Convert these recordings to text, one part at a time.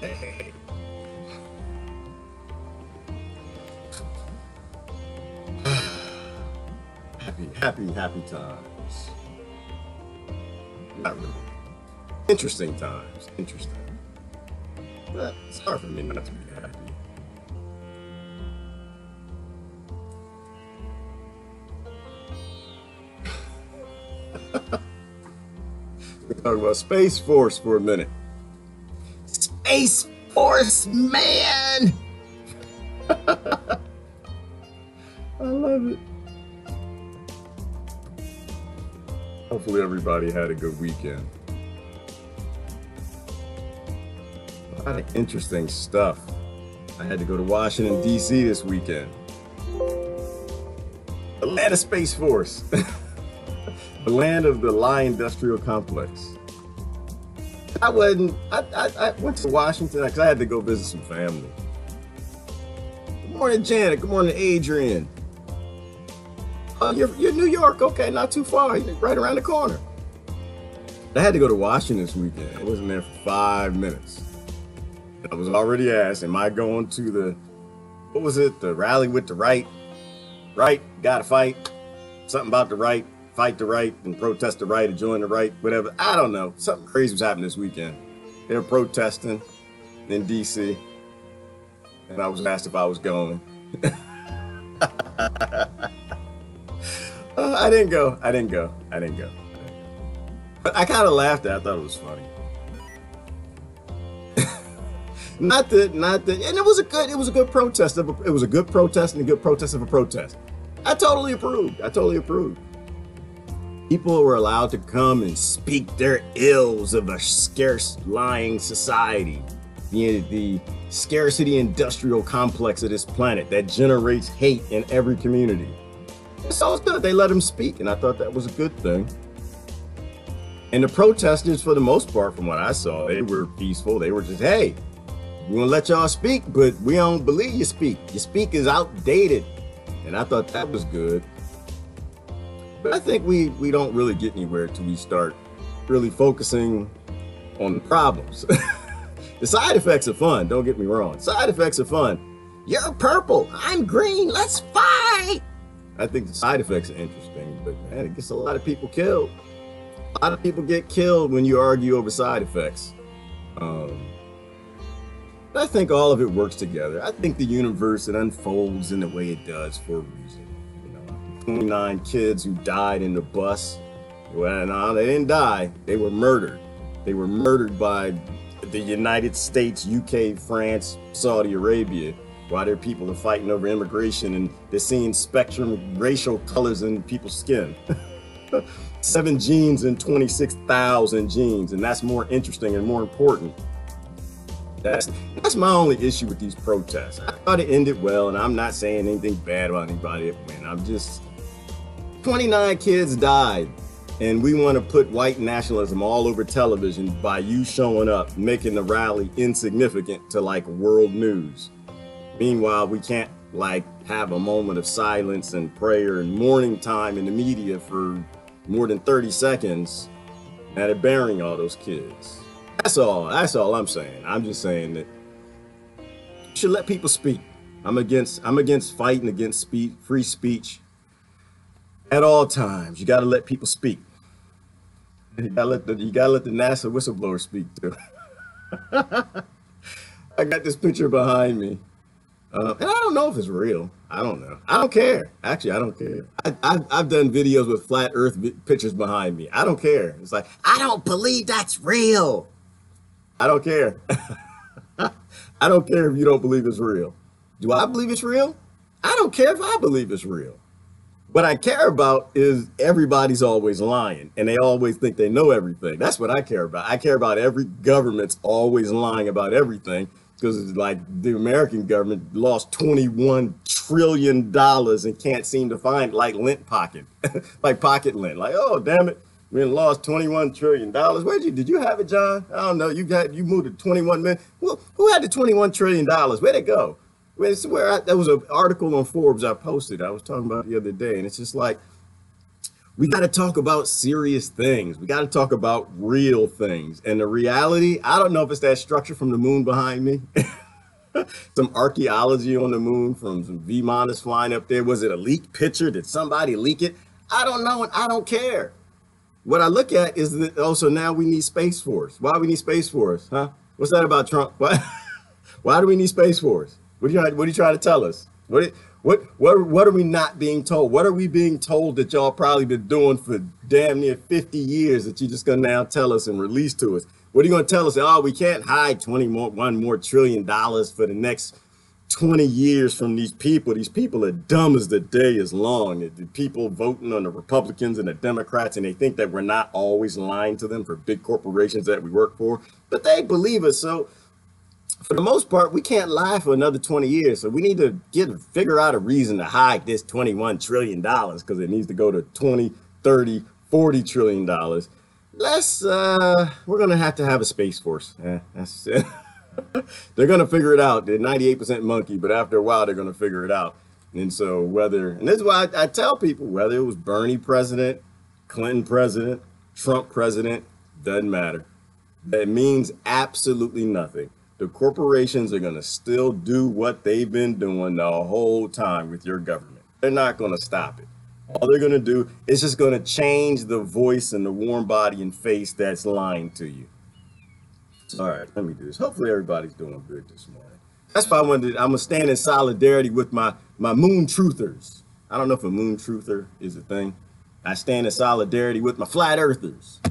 Hey. Happy times. Not really. Interesting times. Interesting. But it's hard for me not to be happy. We're talking about Space Force for a minute. Space Force, man! I love it. Hopefully everybody had a good weekend. A lot of interesting stuff. I had to go to Washington, D.C. this weekend. The land of Space Force. The land of the Lion Industrial Complex. I went to Washington because I had to go visit some family. Good morning, Janet. Good morning, Adrian. You're New York, okay, not too far, right around the corner. I had to go to Washington this weekend. I wasn't there for 5 minutes. I was already asked, am I going to the, what was it, the rally with the right? Right, gotta fight. Something about the right, fight the right, and protest the right, and join the right, whatever. I don't know. Something crazy was happening this weekend. They were protesting in D.C. And I was asked if I was going. I didn't go. But I kind of laughed at it. I thought it was funny. not that, and it was a good protest. It was a good protest and a good protest of a protest. I totally approved. People were allowed to come and speak their ills of a scarce, lying society. The scarcity industrial complex of this planet that generates hate in every community. So it's good. They let them speak, and I thought that was a good thing. And the protesters, for the most part, from what I saw, they were peaceful. They were just, hey, we want to let y'all speak, but we don't believe you speak. Your speak is outdated. And I thought that was good. But I think we don't really get anywhere until we start really focusing on the problems. The side effects are fun. Don't get me wrong. Side effects are fun. You're purple. I'm green. Let's fight. I think the side effects are interesting, but man, it gets a lot of people killed. A lot of people get killed when you argue over side effects. But I think all of it works together. I think the universe, it unfolds in the way it does for a reason. 29 kids who died in the bus. Well, no, they didn't die. They were murdered. They were murdered by the United States, UK, France, Saudi Arabia. While their people are fighting over immigration and they're seeing spectrum racial colors in people's skin. 7 genes and 26,000 genes, and that's more interesting and more important. That's my only issue with these protests. I thought it ended well, and I'm not saying anything bad about anybody that went. I'm just, 29 kids died, and we want to put white nationalism all over television by you showing up, making the rally insignificant to like world news. Meanwhile, we can't like have a moment of silence and prayer and mourning time in the media for more than 30 seconds and at burying all those kids. That's all I'm saying. I'm just saying that you should let people speak. I'm against fighting against free speech at all times. You got to let people speak. You gotta let the NASA whistleblower speak too. I got this picture behind me. And I don't know if it's real. I don't know. I don't care. Actually, I don't care. I've done videos with flat earth pictures behind me. I don't care. It's like, I don't believe that's real. I don't care. I don't care if you don't believe it's real. Do I believe it's real? I don't care if I believe it's real. What I care about is everybody's always lying and they always think they know everything. That's what I care about. I care about every government's always lying about everything. Because it's like the American government lost $21 trillion and can't seem to find like lint pocket, like pocket lint. Like, oh, damn it, we lost $21 trillion. Did you have it, John? I don't know. You moved to 21 million. Well, who had the $21 trillion? Where'd it go? There was an article on Forbes I posted. I was talking about the other day, and it's just like, We got to talk about serious things. We got to talk about real things. And the reality, I don't know if it's that structure from the moon behind me. Some archaeology on the moon from some V-monitors flying up there. Was it a leaked picture? Did somebody leak it? I don't know, and I don't care. What I look at is that, oh, so now we need Space Force. Why do we need Space Force, huh? What's that about Trump? Why do we need Space Force? What are you trying to tell us? What are we not being told? What are we being told that y'all probably been doing for damn near 50 years that you're just gonna now tell us and release to us? What are you gonna tell us? Oh, we can't hide $21 more trillion for the next 20 years from these people. These people are dumb as the day is long. The people voting on the Republicans and the Democrats, and they think that we're not always lying to them for big corporations that we work for, but they believe us. So for the most part, we can't lie for another 20 years. So we need to figure out a reason to hide this $21 trillion because it needs to go to 20, 30, 40 trillion dollars. We're going to have a Space Force. That's it. They're going to figure it out. They're 98% monkey, but after a while, they're going to figure it out. And so and this is why I tell people, whether it was Bernie president, Clinton president, Trump president, doesn't matter. That means absolutely nothing. The corporations are going to still do what they've been doing the whole time with your government. They're not going to stop it. All they're going to do is just going to change the voice and the warm body and face that's lying to you. All right, let me do this. Hopefully everybody's doing good this morning. That's why I'm going to stand in solidarity with my moon truthers. I don't know if a moon truther is a thing. I stand in solidarity with my flat earthers.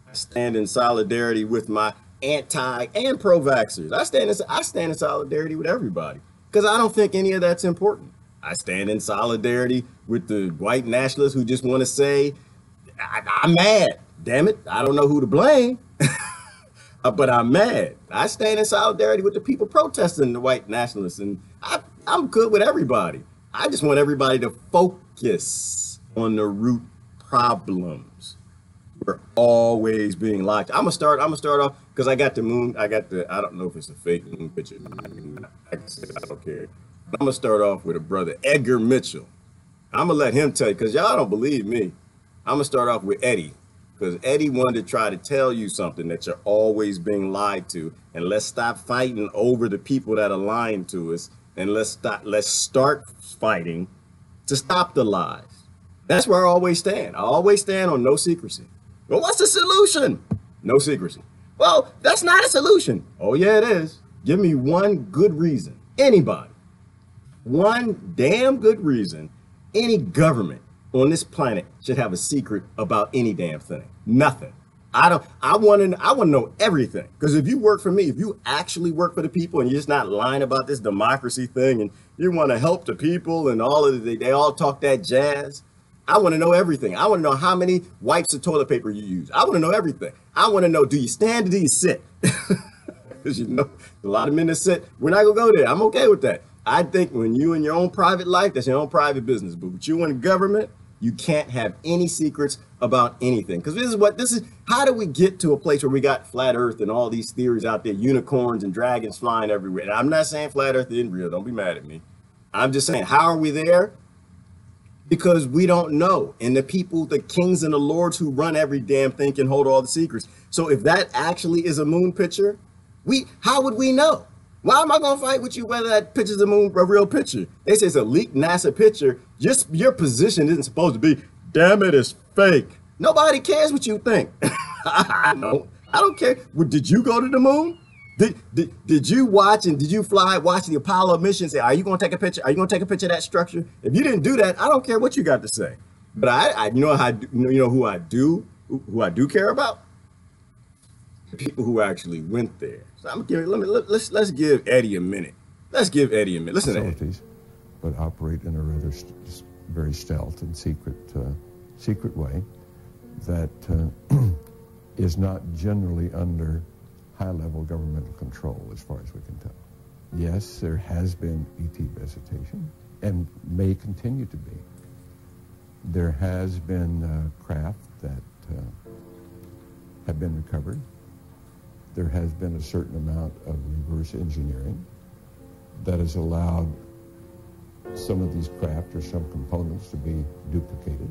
I stand in solidarity with my anti and pro-vaxxers. I stand in solidarity with everybody because I don't think any of that's important. I stand in solidarity with the white nationalists who just want to say, I'm mad. Damn it, I don't know who to blame, but I'm mad. I stand in solidarity with the people protesting the white nationalists, and I'm good with everybody. I just want everybody to focus on the root problems. We're always being lied to. I'm gonna start off because I got the moon. I don't know if it's a fake moon picture. I don't care. I'm gonna start off with a brother, Edgar Mitchell. I'm gonna let him tell you because y'all don't believe me. I'm gonna start off with Eddie because Eddie wanted to try to tell you something that you're always being lied to, and let's stop fighting over the people that are lying to us, and let's start fighting to stop the lies. That's where I always stand. I always stand on no secrecy. Well, what's the solution? No secrecy. Well, that's not a solution. Oh, yeah, it is. Give me one good reason. Anybody. One damn good reason any government on this planet should have a secret about any damn thing. Nothing. I want to know everything. Because if you work for me, if you actually work for the people and you're just not lying about this democracy thing and you want to help the people and they all talk that jazz, I want to know everything. I want to know how many wipes of toilet paper you use. I want to know everything. I want to know, do you stand or do you sit? Because you know, a lot of men that sit, we're not going to go there. I'm okay with that. I think when you in your own private life, that's your own private business. But with you in government, you can't have any secrets about anything. Because how do we get to a place where we got flat earth and all these theories out there, unicorns and dragons flying everywhere? And I'm not saying flat earth isn't real. Don't be mad at me. I'm just saying, how are we there? Because we don't know. And the people, the kings and the lords who run every damn thing can hold all the secrets. So if that actually is a moon picture, how would we know? Why am I going to fight with you whether that picture's a real picture? They say it's a leaked NASA picture. Just your position isn't supposed to be, damn it, it's fake. Nobody cares what you think. I don't care. Well, did you go to the moon? Did you watch and did you watch the Apollo mission? Say, are you going to take a picture? Are you going to take a picture of that structure? If you didn't do that, I don't care what you got to say. But you know who I do care about? The people who actually went there. So let's give Eddie a minute. Let's give Eddie a minute. Listen to Eddie. But operate in a rather very stealth and secret way that is not generally under high-level governmental control, as far as we can tell. Yes, there has been ET visitation, and may continue to be. There has been craft that have been recovered. There has been a certain amount of reverse engineering that has allowed some of these craft or some components to be duplicated.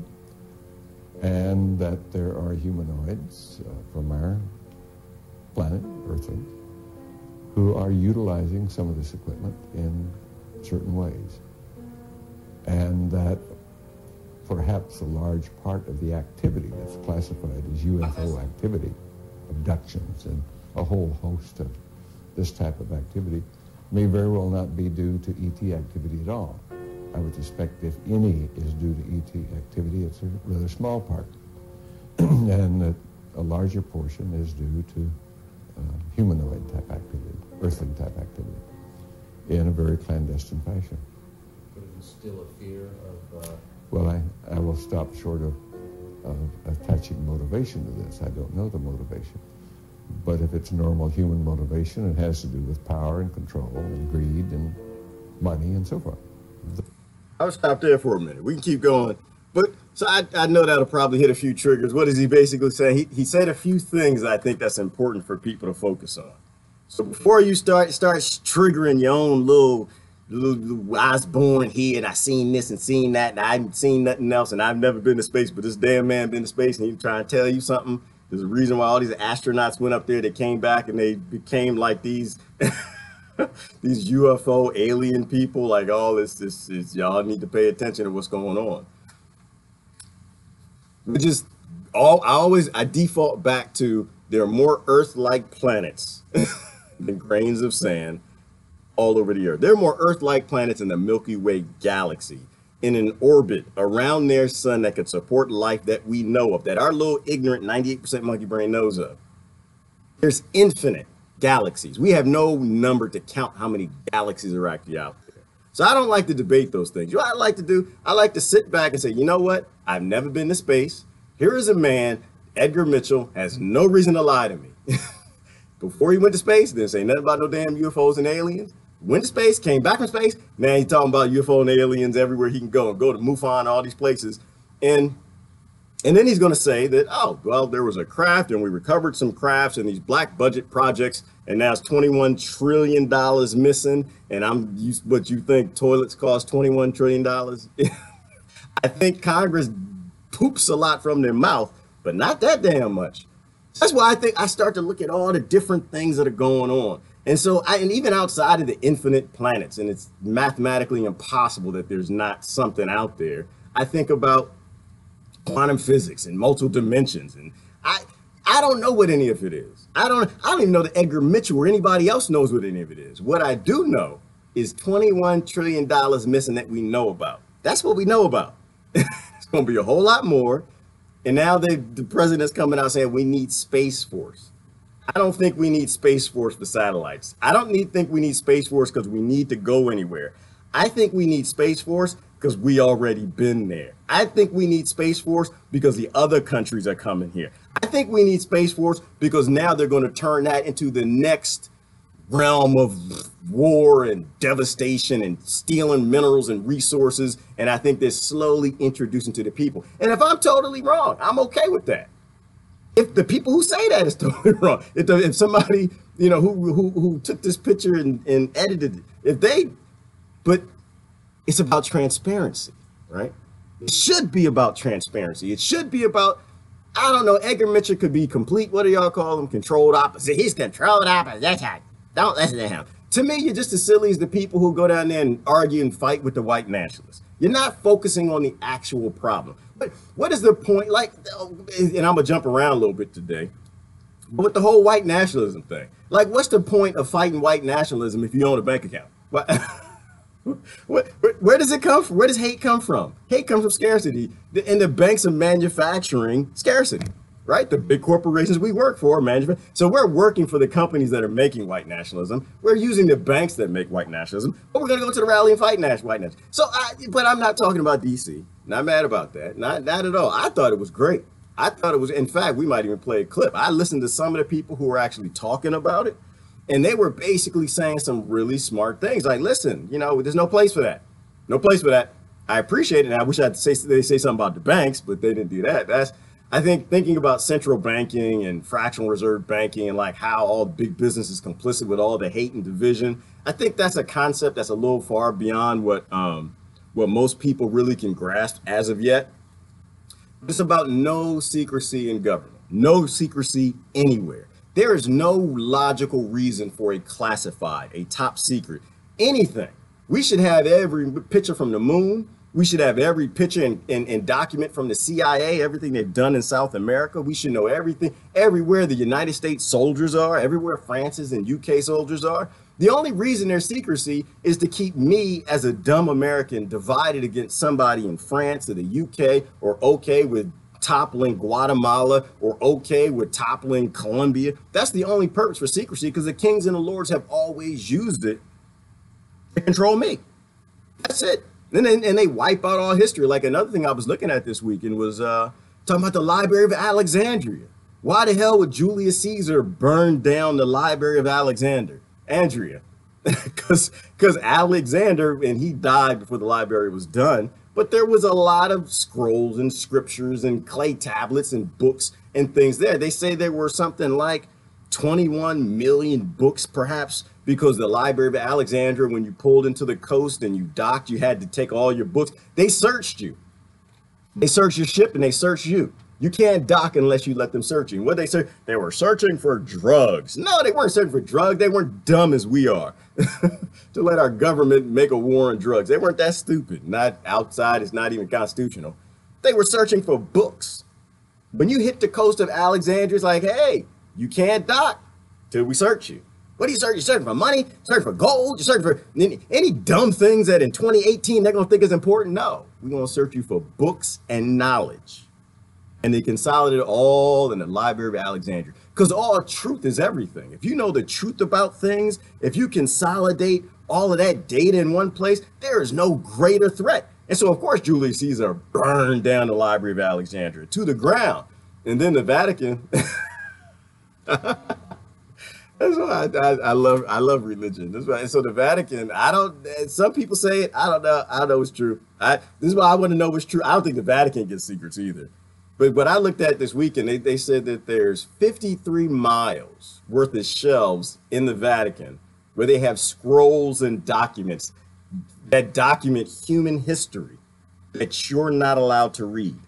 and that there are humanoids from our planet, Earthlings, who are utilizing some of this equipment in certain ways. And that perhaps a large part of the activity that's classified as UFO activity, abductions and a whole host of this type of activity, may very well not be due to ET activity at all. I would suspect if any is due to ET activity, it's a rather small part. And that a larger portion is due to humanoid type activity, earthling type activity, in a very clandestine fashion. But is it still a fear of... Well, I will stop short of attaching motivation to this. I don't know the motivation. But if it's normal human motivation, it has to do with power and control and greed and money and so forth. I'll stop there for a minute. We can keep going. But so I know that'll probably hit a few triggers. What is he basically saying? He said a few things I think that's important for people to focus on. So before you start triggering your own little I was born here and I seen this and seen that and I haven't seen nothing else and I've never been to space, but this damn man been to space and he's trying to tell you something. There's a reason why all these astronauts went up there. They came back and they became like these these UFO alien people. Like all this is y'all need to pay attention to what's going on. I default back to there are more Earth-like planets than grains of sand all over the Earth. There are more Earth-like planets in the Milky Way galaxy in an orbit around their sun that could support life that we know of, that our little ignorant 98% monkey brain knows of. There's infinite galaxies. We have no number to count how many galaxies are actually out there. So I don't like to debate those things. You know what I like to do? I like to sit back and say, you know what? I've never been to space. Here is a man, Edgar Mitchell, has no reason to lie to me. Before he went to space, didn't say nothing about no damn UFOs and aliens. Went to space, came back from space. Now he's talking about UFO and aliens everywhere he can go and go to MUFON, all these places. And then he's going to say that, oh, well, there was a craft and we recovered some crafts in these black budget projects and now it's $21 trillion missing. And what you think toilets cost $21 trillion? I think Congress poops a lot from their mouth, but not that damn much. That's why I think I start to look at all the different things that are going on. And so, and even outside of the infinite planets, and it's mathematically impossible that there's not something out there, I think about quantum physics and multiple dimensions. And I don't know what any of it is. I don't even know that Edgar Mitchell or anybody else knows what any of it is. What I do know is $21 trillion missing that we know about. That's what we know about. It's going to be a whole lot more. And now the president's coming out saying we need Space Force. I don't think we need Space Force for satellites. I don't think we need Space Force because we need to go anywhere. I think we need Space Force because we already been there. I think we need Space Force because the other countries are coming here. I think we need Space Force because now they're going to turn that into the next realm of war and devastation and stealing minerals and resources. And I think they're slowly introducing to the people. And if I'm totally wrong, I'm okay with that. If the people who say that is totally wrong, if somebody, you know, who took this picture and edited it, but it's about transparency, right? It should be about transparency. It should be about, I don't know, Edgar Mitchell could be complete, what do y'all call him? Controlled opposite. He's controlled opposite. Don't listen to him. To me, you're just as silly as the people who go down there and argue and fight with the white nationalists. You're not focusing on the actual problem. But what is the point? Like, and I'm gonna jump around a little bit today, but with the whole white nationalism thing, like, what's the point of fighting white nationalism if you own a bank account? Where does it come from? Where does hate come from? Hate comes from scarcity, and the banks are manufacturing scarcity, right? The big corporations we work for manufacture. So we're working for the companies that are making white nationalism. We're using the banks that make white nationalism, but we're gonna go to the rally and fight white nationalism. So, but I'm not talking about DC. Not mad about that. Not at all. I thought it was great. I thought it was, in fact, we might even play a clip. I listened to some of the people who were actually talking about it, and they were basically saying some really smart things. Like, listen, you know, there's no place for that. No place for that. I appreciate it. And I wish they'd say something about the banks, but they didn't do that. I think thinking about central banking and fractional reserve banking and like how all big business is complicit with all the hate and division, I think that's a concept that's a little far beyond what most people really can grasp as of yet. It's about no secrecy in government, no secrecy anywhere. There is no logical reason for a classified, a top secret, anything. We should have every picture from the moon. We should have every picture and document from the CIA, everything they've done in South America. We should know everything, everywhere the United States soldiers are, everywhere France's and UK soldiers are. The only reason there's secrecy is to keep me as a dumb American divided against somebody in France or the UK, or okay with toppling Guatemala, or okay with toppling Colombia. That's the only purpose for secrecy, because the kings and the lords have always used it to control me. That's it. And they wipe out all history. Like another thing I was looking at this weekend was talking about the Library of Alexandria. Why the hell would Julius Caesar burn down the Library of Andrea? Because Alexander, and he died before the library was done, but there was a lot of scrolls and scriptures and clay tablets and books and things there. They say there were something like 21 million books, perhaps, because the Library of Alexandria, when you pulled into the coast and you docked, you had to take all your books. They searched you. They searched your ship and they searched you. You can't dock unless you let them search you. What they say? They were searching for drugs. No, they weren't searching for drugs. They weren't dumb as we are to let our government make a war on drugs. They weren't that stupid. Not outside. It's not even constitutional. They were searching for books. When you hit the coast of Alexandria, it's like, hey, you can't dock till we search you. What are you searching? You're searching for money? You're searching for gold? You're searching for any dumb things that in 2018 they're going to think is important? No, we're going to search you for books and knowledge. And they consolidated all in the Library of Alexandria, because all truth is everything. If you know the truth about things, if you consolidate all of that data in one place, there is no greater threat. And so, of course, Julius Caesar burned down the Library of Alexandria to the ground. And then the Vatican. That's why I love religion. That's why. So the Vatican, some people say it, I don't know it's true. This is why I want to know what's true. I don't think the Vatican gets secrets either. But what I looked at this weekend, they said that there's 53 miles worth of shelves in the Vatican where they have scrolls and documents that document human history that you're not allowed to read.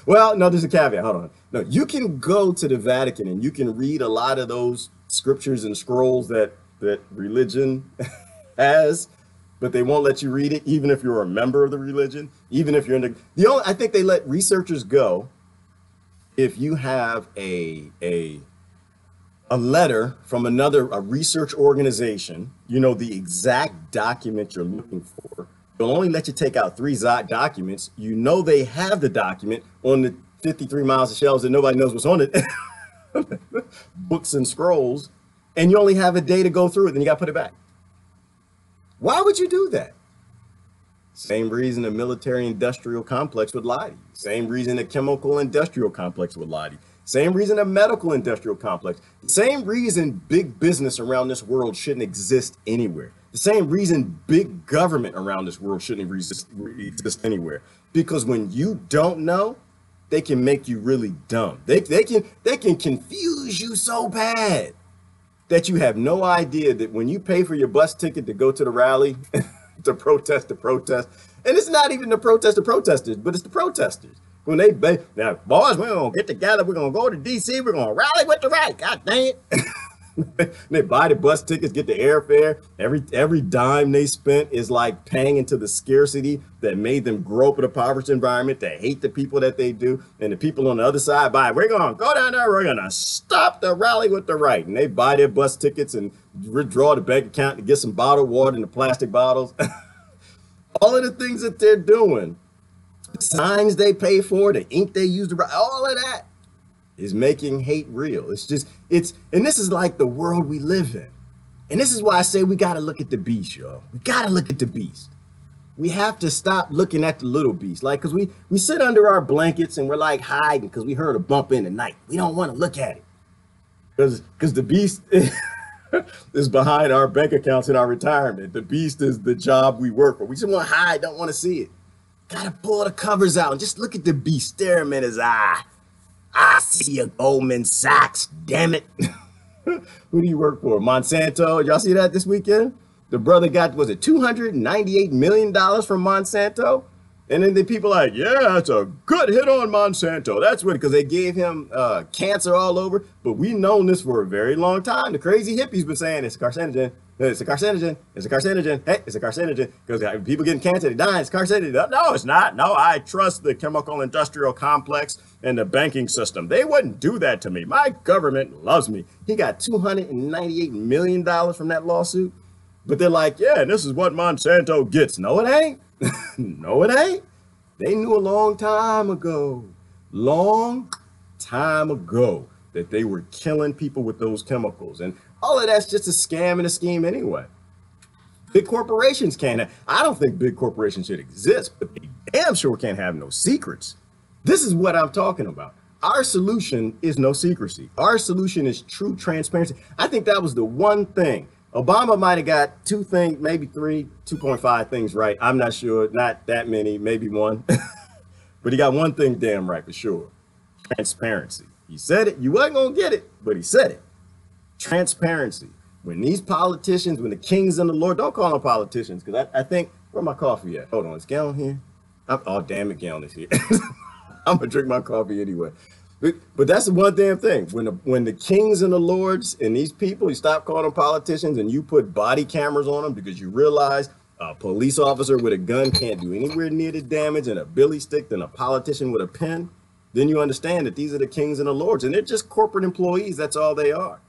Well, no, there's a caveat. Hold on. No, you can go to the Vatican and you can read a lot of those scriptures and scrolls that religion has, but they won't let you read it, even if you're a member of the religion, even if you're in I think they let researchers go if you have a letter from a research organization, you know, the exact document you're looking for. They'll only let you take out 3 documents. You know they have the document on the 53 miles of shelves that nobody knows what's on it. Books and scrolls, and you only have a day to go through it, then you got to put it back. Why would you do that? Same reason the military-industrial complex would lie to you. Same reason the chemical-industrial complex would lie to you. Same reason the medical-industrial complex. Same reason big business around this world shouldn't exist anywhere. The same reason big government around this world shouldn't exist anywhere. Because when you don't know, they can make you really dumb. They can confuse you so bad that you have no idea that when you pay for your bus ticket to go to the rally, to protest, and it's not even the protesters, but it's the protesters. When now, boys, we're gonna get together, we're gonna go to DC, we're gonna rally with the right, god dang it. They buy the bus tickets, get the airfare. Every dime they spent is like paying into the scarcity that made them grow up in a impoverished environment, that hate the people that they do. And the people on the other side buy, we're going to go down there, we're going to stop the rally with the right. And they buy their bus tickets and withdraw the bank account to get some bottled water in the plastic bottles. All of the things that they're doing, the signs they pay for, the ink they use to write, all of that is making hate real. And this is like the world we live in. And this is why I say we got to look at the beast, y'all. We got to look at the beast. We have to stop looking at the little beast. Like, because we sit under our blankets and we're like hiding because we heard a bump in the night. We don't want to look at it. Because the beast is behind our bank accounts in our retirement. The beast is the job we work for. We just want to hide, don't want to see it. Got to pull the covers out and just look at the beast, stare him in his eye. I see you, Goldman Sachs, damn it. Who do you work for? Monsanto. Y'all see that this weekend? The brother got, was it $298 million from Monsanto? And then the people are like, yeah, it's a good hit on Monsanto. That's what, because they gave him cancer all over. But we've known this for a very long time. The crazy hippies been saying it's a carcinogen. It's a carcinogen. It's a carcinogen. Hey, it's a carcinogen. Because people getting cancer, they dying. It's carcinogen. No, it's not. No, I trust the chemical industrial complex and the banking system. They wouldn't do that to me. My government loves me. He got $298 million from that lawsuit. But they're like, yeah, this is what Monsanto gets. No, it ain't. No, it ain't. They knew a long time ago that they were killing people with those chemicals. And all of that's just a scam and a scheme anyway. Big corporations can't. I don't think big corporations should exist, but they damn sure can't have no secrets. This is what I'm talking about. Our solution is no secrecy. Our solution is true transparency. I think that was the one thing. Obama might have got 2 things, maybe 3, 2.5 things right. I'm not sure, not that many, maybe 1. But he got one thing damn right for sure. Transparency. He said it, you wasn't gonna get it, but he said it. Transparency. When these politicians, when the kings and the Lord, don't call them politicians, because I think, where my coffee at? Hold on, is Gallon here? Oh, damn it, Gallon is here. I'm gonna drink my coffee anyway. But that's the one damn thing. When the kings and the lords and these people, you stop calling them politicians and you put body cameras on them because you realize a police officer with a gun can't do anywhere near the damage and a billy stick than a politician with a pen, then you understand that these are the kings and the lords and they're just corporate employees. That's all they are.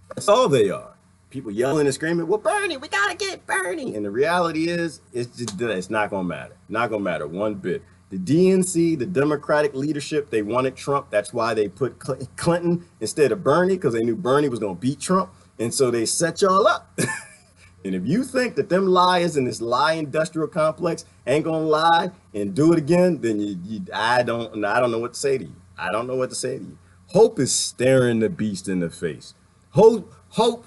That's all they are. People yelling and screaming, well, Bernie, we gotta get Bernie. And the reality is, it's not gonna matter. Not gonna matter one bit. The DNC, the Democratic leadership, they wanted Trump. That's why they put Clinton instead of Bernie, because they knew Bernie was going to beat Trump. And so they set y'all up. And if you think that them liars in this lie industrial complex ain't going to lie and do it again, then I don't know what to say to you. I don't know what to say to you. Hope is staring the beast in the face. Hope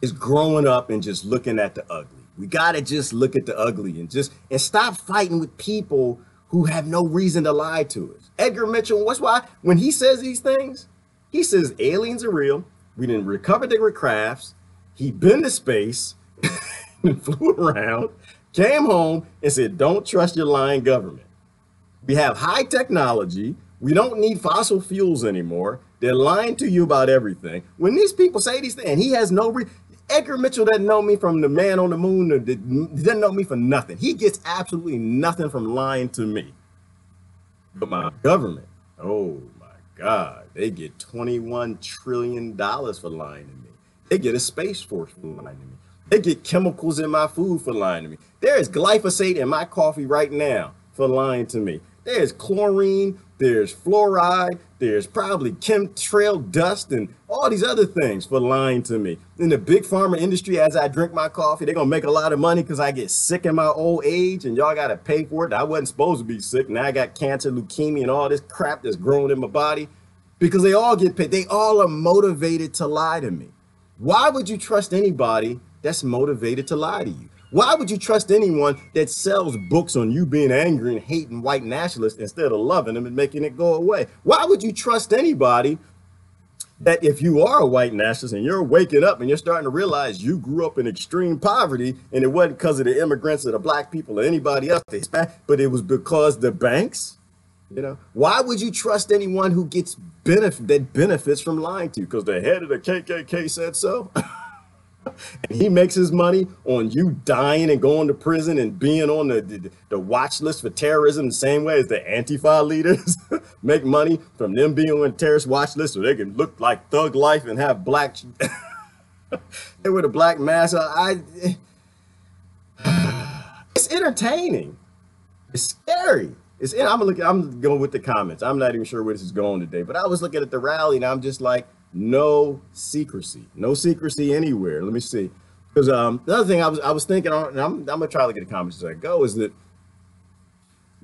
is growing up and just looking at the ugly. We got to just look at the ugly and stop fighting with people who have no reason to lie to us. Edgar Mitchell, what's why when he says these things, he says aliens are real. We didn't recover their crafts. He been to space and flew around, came home and said, don't trust your lying government. We have high technology. We don't need fossil fuels anymore. They're lying to you about everything. When these people say these things, and he has no Edgar Mitchell doesn't know me from the man on the moon, or doesn't know me for nothing. He gets absolutely nothing from lying to me. But my government, oh my God, they get $21 trillion for lying to me. They get a space force for lying to me. They get chemicals in my food for lying to me. There is glyphosate in my coffee right now for lying to me. There's chlorine, there's fluoride, there's probably chemtrail dust and all these other things for lying to me. In the big pharma industry, as I drink my coffee, they're gonna make a lot of money because I get sick in my old age and y'all gotta pay for it. I wasn't supposed to be sick. Now I got cancer, leukemia, and all this crap that's growing in my body because they all get paid. They all are motivated to lie to me. Why would you trust anybody that's motivated to lie to you? Why would you trust anyone that sells books on you being angry and hating white nationalists instead of loving them and making it go away? Why would you trust anybody that if you are a white nationalist and you're waking up and you're starting to realize you grew up in extreme poverty and it wasn't because of the immigrants or the black people or anybody else, but it was because the banks, you know? Why would you trust anyone who gets benefits from lying to you? Because the head of the KKK said so? And he makes his money on you dying and going to prison and being on the watch list for terrorism the same way as the Antifa leaders make money from them being on terrorist watch list so they can look like Thug Life and have black they with a black mask. It's entertaining. It's scary. I'm going with the comments. I'm not even sure where this is going today, but I was looking at the rally and I'm just like, no secrecy anywhere. Let me see. Because the other thing I was thinking, and I'm gonna try to look at the comments as I go, is that,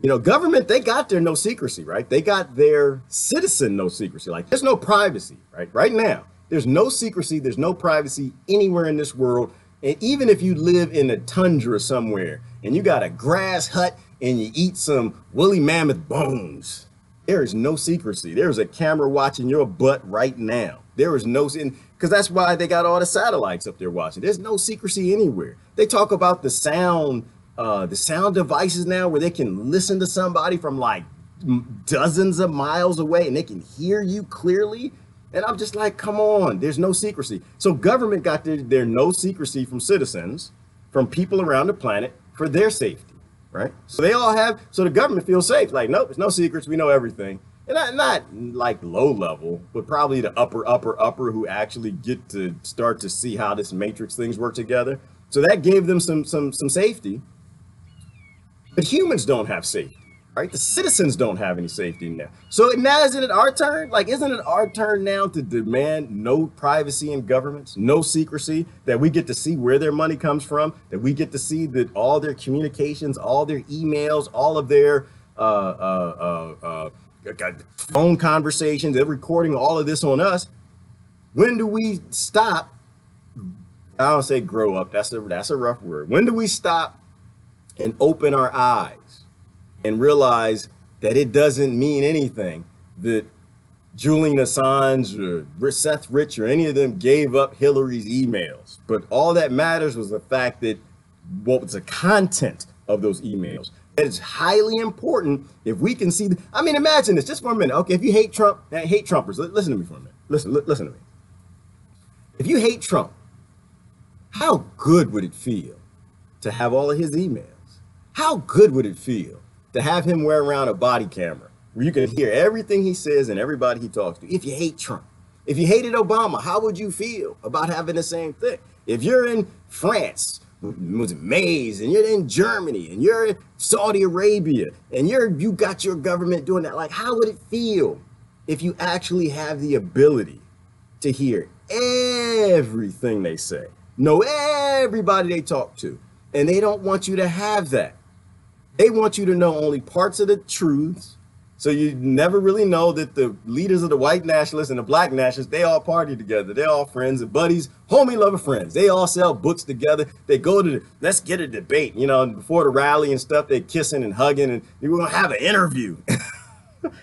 you know, government, they got their no secrecy, right? They got their citizen no secrecy. Like there's no privacy, right? Right now, there's no secrecy, there's no privacy anywhere in this world. And even if you live in a tundra somewhere and you got a grass hut and you eat some woolly mammoth bones, there is no secrecy. There's a camera watching your butt right now. There is no, because that's why they got all the satellites up there watching. There's no secrecy anywhere. They talk about the sound the sound devices now where they can listen to somebody from like dozens of miles away and they can hear you clearly. And I'm just like, come on, there's no secrecy. So government got their no secrecy from citizens, from people around the planet for their safety, right? So they all have, so the government feels safe. Like, nope, there's no secrets. We know everything. And not like low level, but probably the upper who actually get to start to see how this matrix things work together. So that gave them some safety. But humans don't have safety. Right? The citizens don't have any safety now. So now isn't it our turn? Like, isn't it our turn now to demand no privacy in governments, no secrecy, that we get to see where their money comes from, that we get to see that all their communications, all their emails, all of their phone conversations, they're recording all of this on us. When do we stop? I don't say grow up. That's a rough word. When do we stop and open our eyes and realize that it doesn't mean anything that Julian Assange or Seth Rich or any of them gave up Hillary's emails? But all that matters was the fact that what was the content of those emails. That is highly important if we can see. I mean, imagine this just for a minute. Okay, if you hate Trump, hate Trumpers, listen to me for a minute. Listen to me. If you hate Trump, how good would it feel to have all of his emails? How good would it feel to have him wear around a body camera where you can hear everything he says and everybody he talks to? If you hate Trump, if you hated Obama, how would you feel about having the same thing? If you're in France with Mays and you're in Germany and you're in Saudi Arabia and you got your government doing that, like, how would it feel if you actually have the ability to hear everything they say, know everybody they talk to, and they don't want you to have that? They want you to know only parts of the truths. So you never really know that the leaders of the white nationalists and the black nationalists, they all party together. They're all friends and buddies, homie lover friends. They all sell books together. They go to let's get a debate, before the rally and stuff, they're kissing and hugging and we're going to have an interview.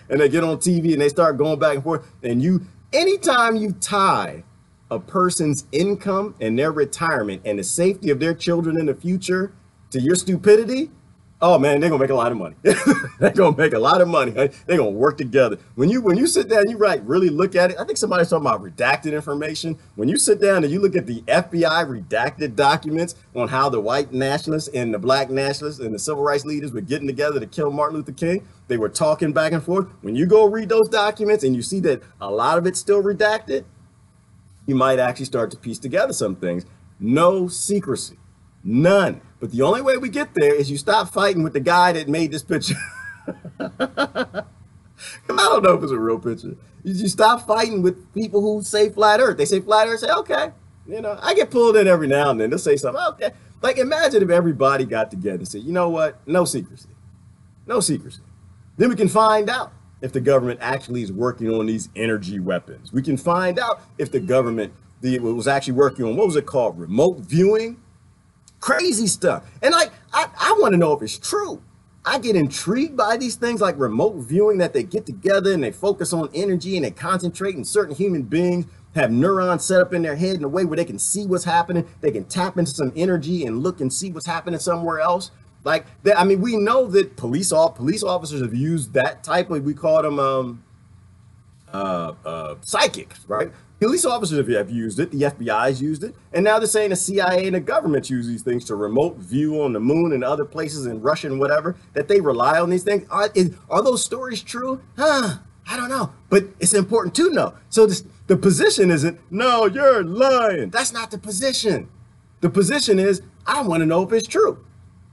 And they get on TV and they start going back and forth. And anytime you tie a person's income and their retirement and the safety of their children in the future to your stupidity, oh man, they're gonna make a lot of money. They're gonna make a lot of money. They're gonna work together. When you sit down and you really look at it, I think somebody's talking about redacted information. When you sit down and you look at the FBI redacted documents on how the white nationalists and the black nationalists and the civil rights leaders were getting together to kill Martin Luther King, they were talking back and forth. When you go read those documents and you see that a lot of it's still redacted, you might actually start to piece together some things. No secrecy, none. But the only way we get there is you stop fighting with the guy that made this picture. I don't know if it's a real picture. You stop fighting with people who say flat earth. They say flat earth, say, okay. I get pulled in every now and then. They'll say something, okay. Like, imagine if everybody got together and said, you know what? No secrecy. No secrecy. Then we can find out if the government actually is working on these energy weapons. We can find out if the government was actually working on, what was it called? Remote viewing? Crazy stuff. And like, I want to know if it's true. I get intrigued by these things like remote viewing, that they get together and they focus on energy and they concentrate, and certain human beings have neurons set up in their head in a way where they can see what's happening. They can tap into some energy and look and see what's happening somewhere else. Like that. I mean, we know that police officers have used that type of, we call them psychics, right? Police officers have used it. The FBI has used it. And now they're saying the CIA and the government use these things to remote view on the moon and other places in Russia and whatever, that they rely on these things. Are those stories true? I don't know. But it's important to know. So the position isn't, no, you're lying. That's not the position. The position is, I want to know if it's true.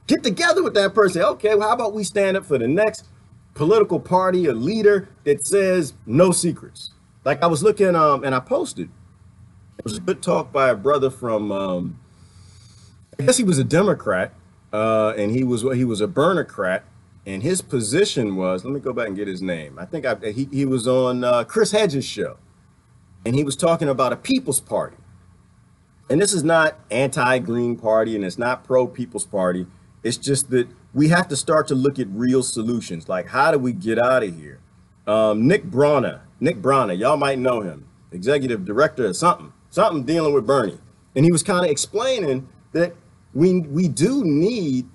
Get together with that person. Okay, well, how about we stand up for the next political party or leader that says no secrets? Like I was looking, and I posted, it was a good talk by a brother from, I guess he was a Democrat, and he was a Bernocrat, and his position was, let me go back and get his name. I think he was on Chris Hedges' show, and he was talking about a People's Party. And this is not anti-Green Party, and it's not pro-People's Party. It's just that we have to start to look at real solutions. Like, how do we get out of here? Nick Brana, y'all might know him, executive director of something dealing with Bernie. And he was kind of explaining that we do need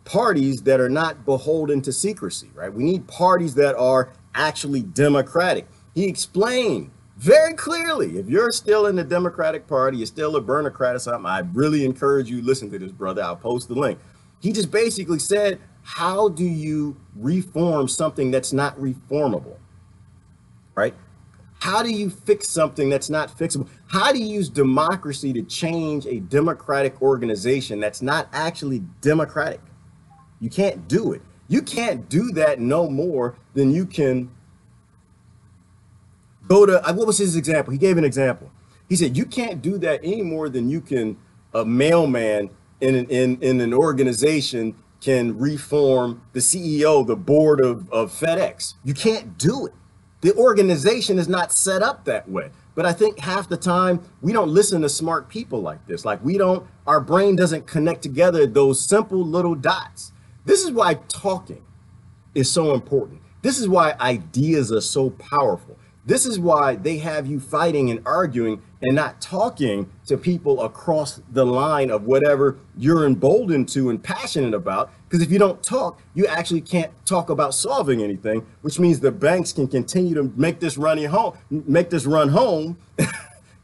parties that are not beholden to secrecy, right? We need parties that are actually democratic. He explained very clearly, if you're still in the Democratic Party, you're still a Burnocrat or something, I really encourage you to listen to this, brother. I'll post the link. He just basically said, how do you reform something that's not reformable, right? How do you fix something that's not fixable? How do you use democracy to change a democratic organization that's not actually democratic? You can't do it. You can't do that no more than you can go to, what was his example? He gave an example. He said, you can't do that any more than you can, a mailman in an organization can reform the CEO, the board of FedEx. You can't do it. The organization is not set up that way. But I think half the time we don't listen to smart people like this. Like our brain doesn't connect together those simple little dots. This is why talking is so important. This is why ideas are so powerful. This is why they have you fighting and arguing and not talking to people across the line of whatever you're emboldened to and passionate about. Because if you don't talk, you actually can't talk about solving anything, which means the banks can continue to make this run home,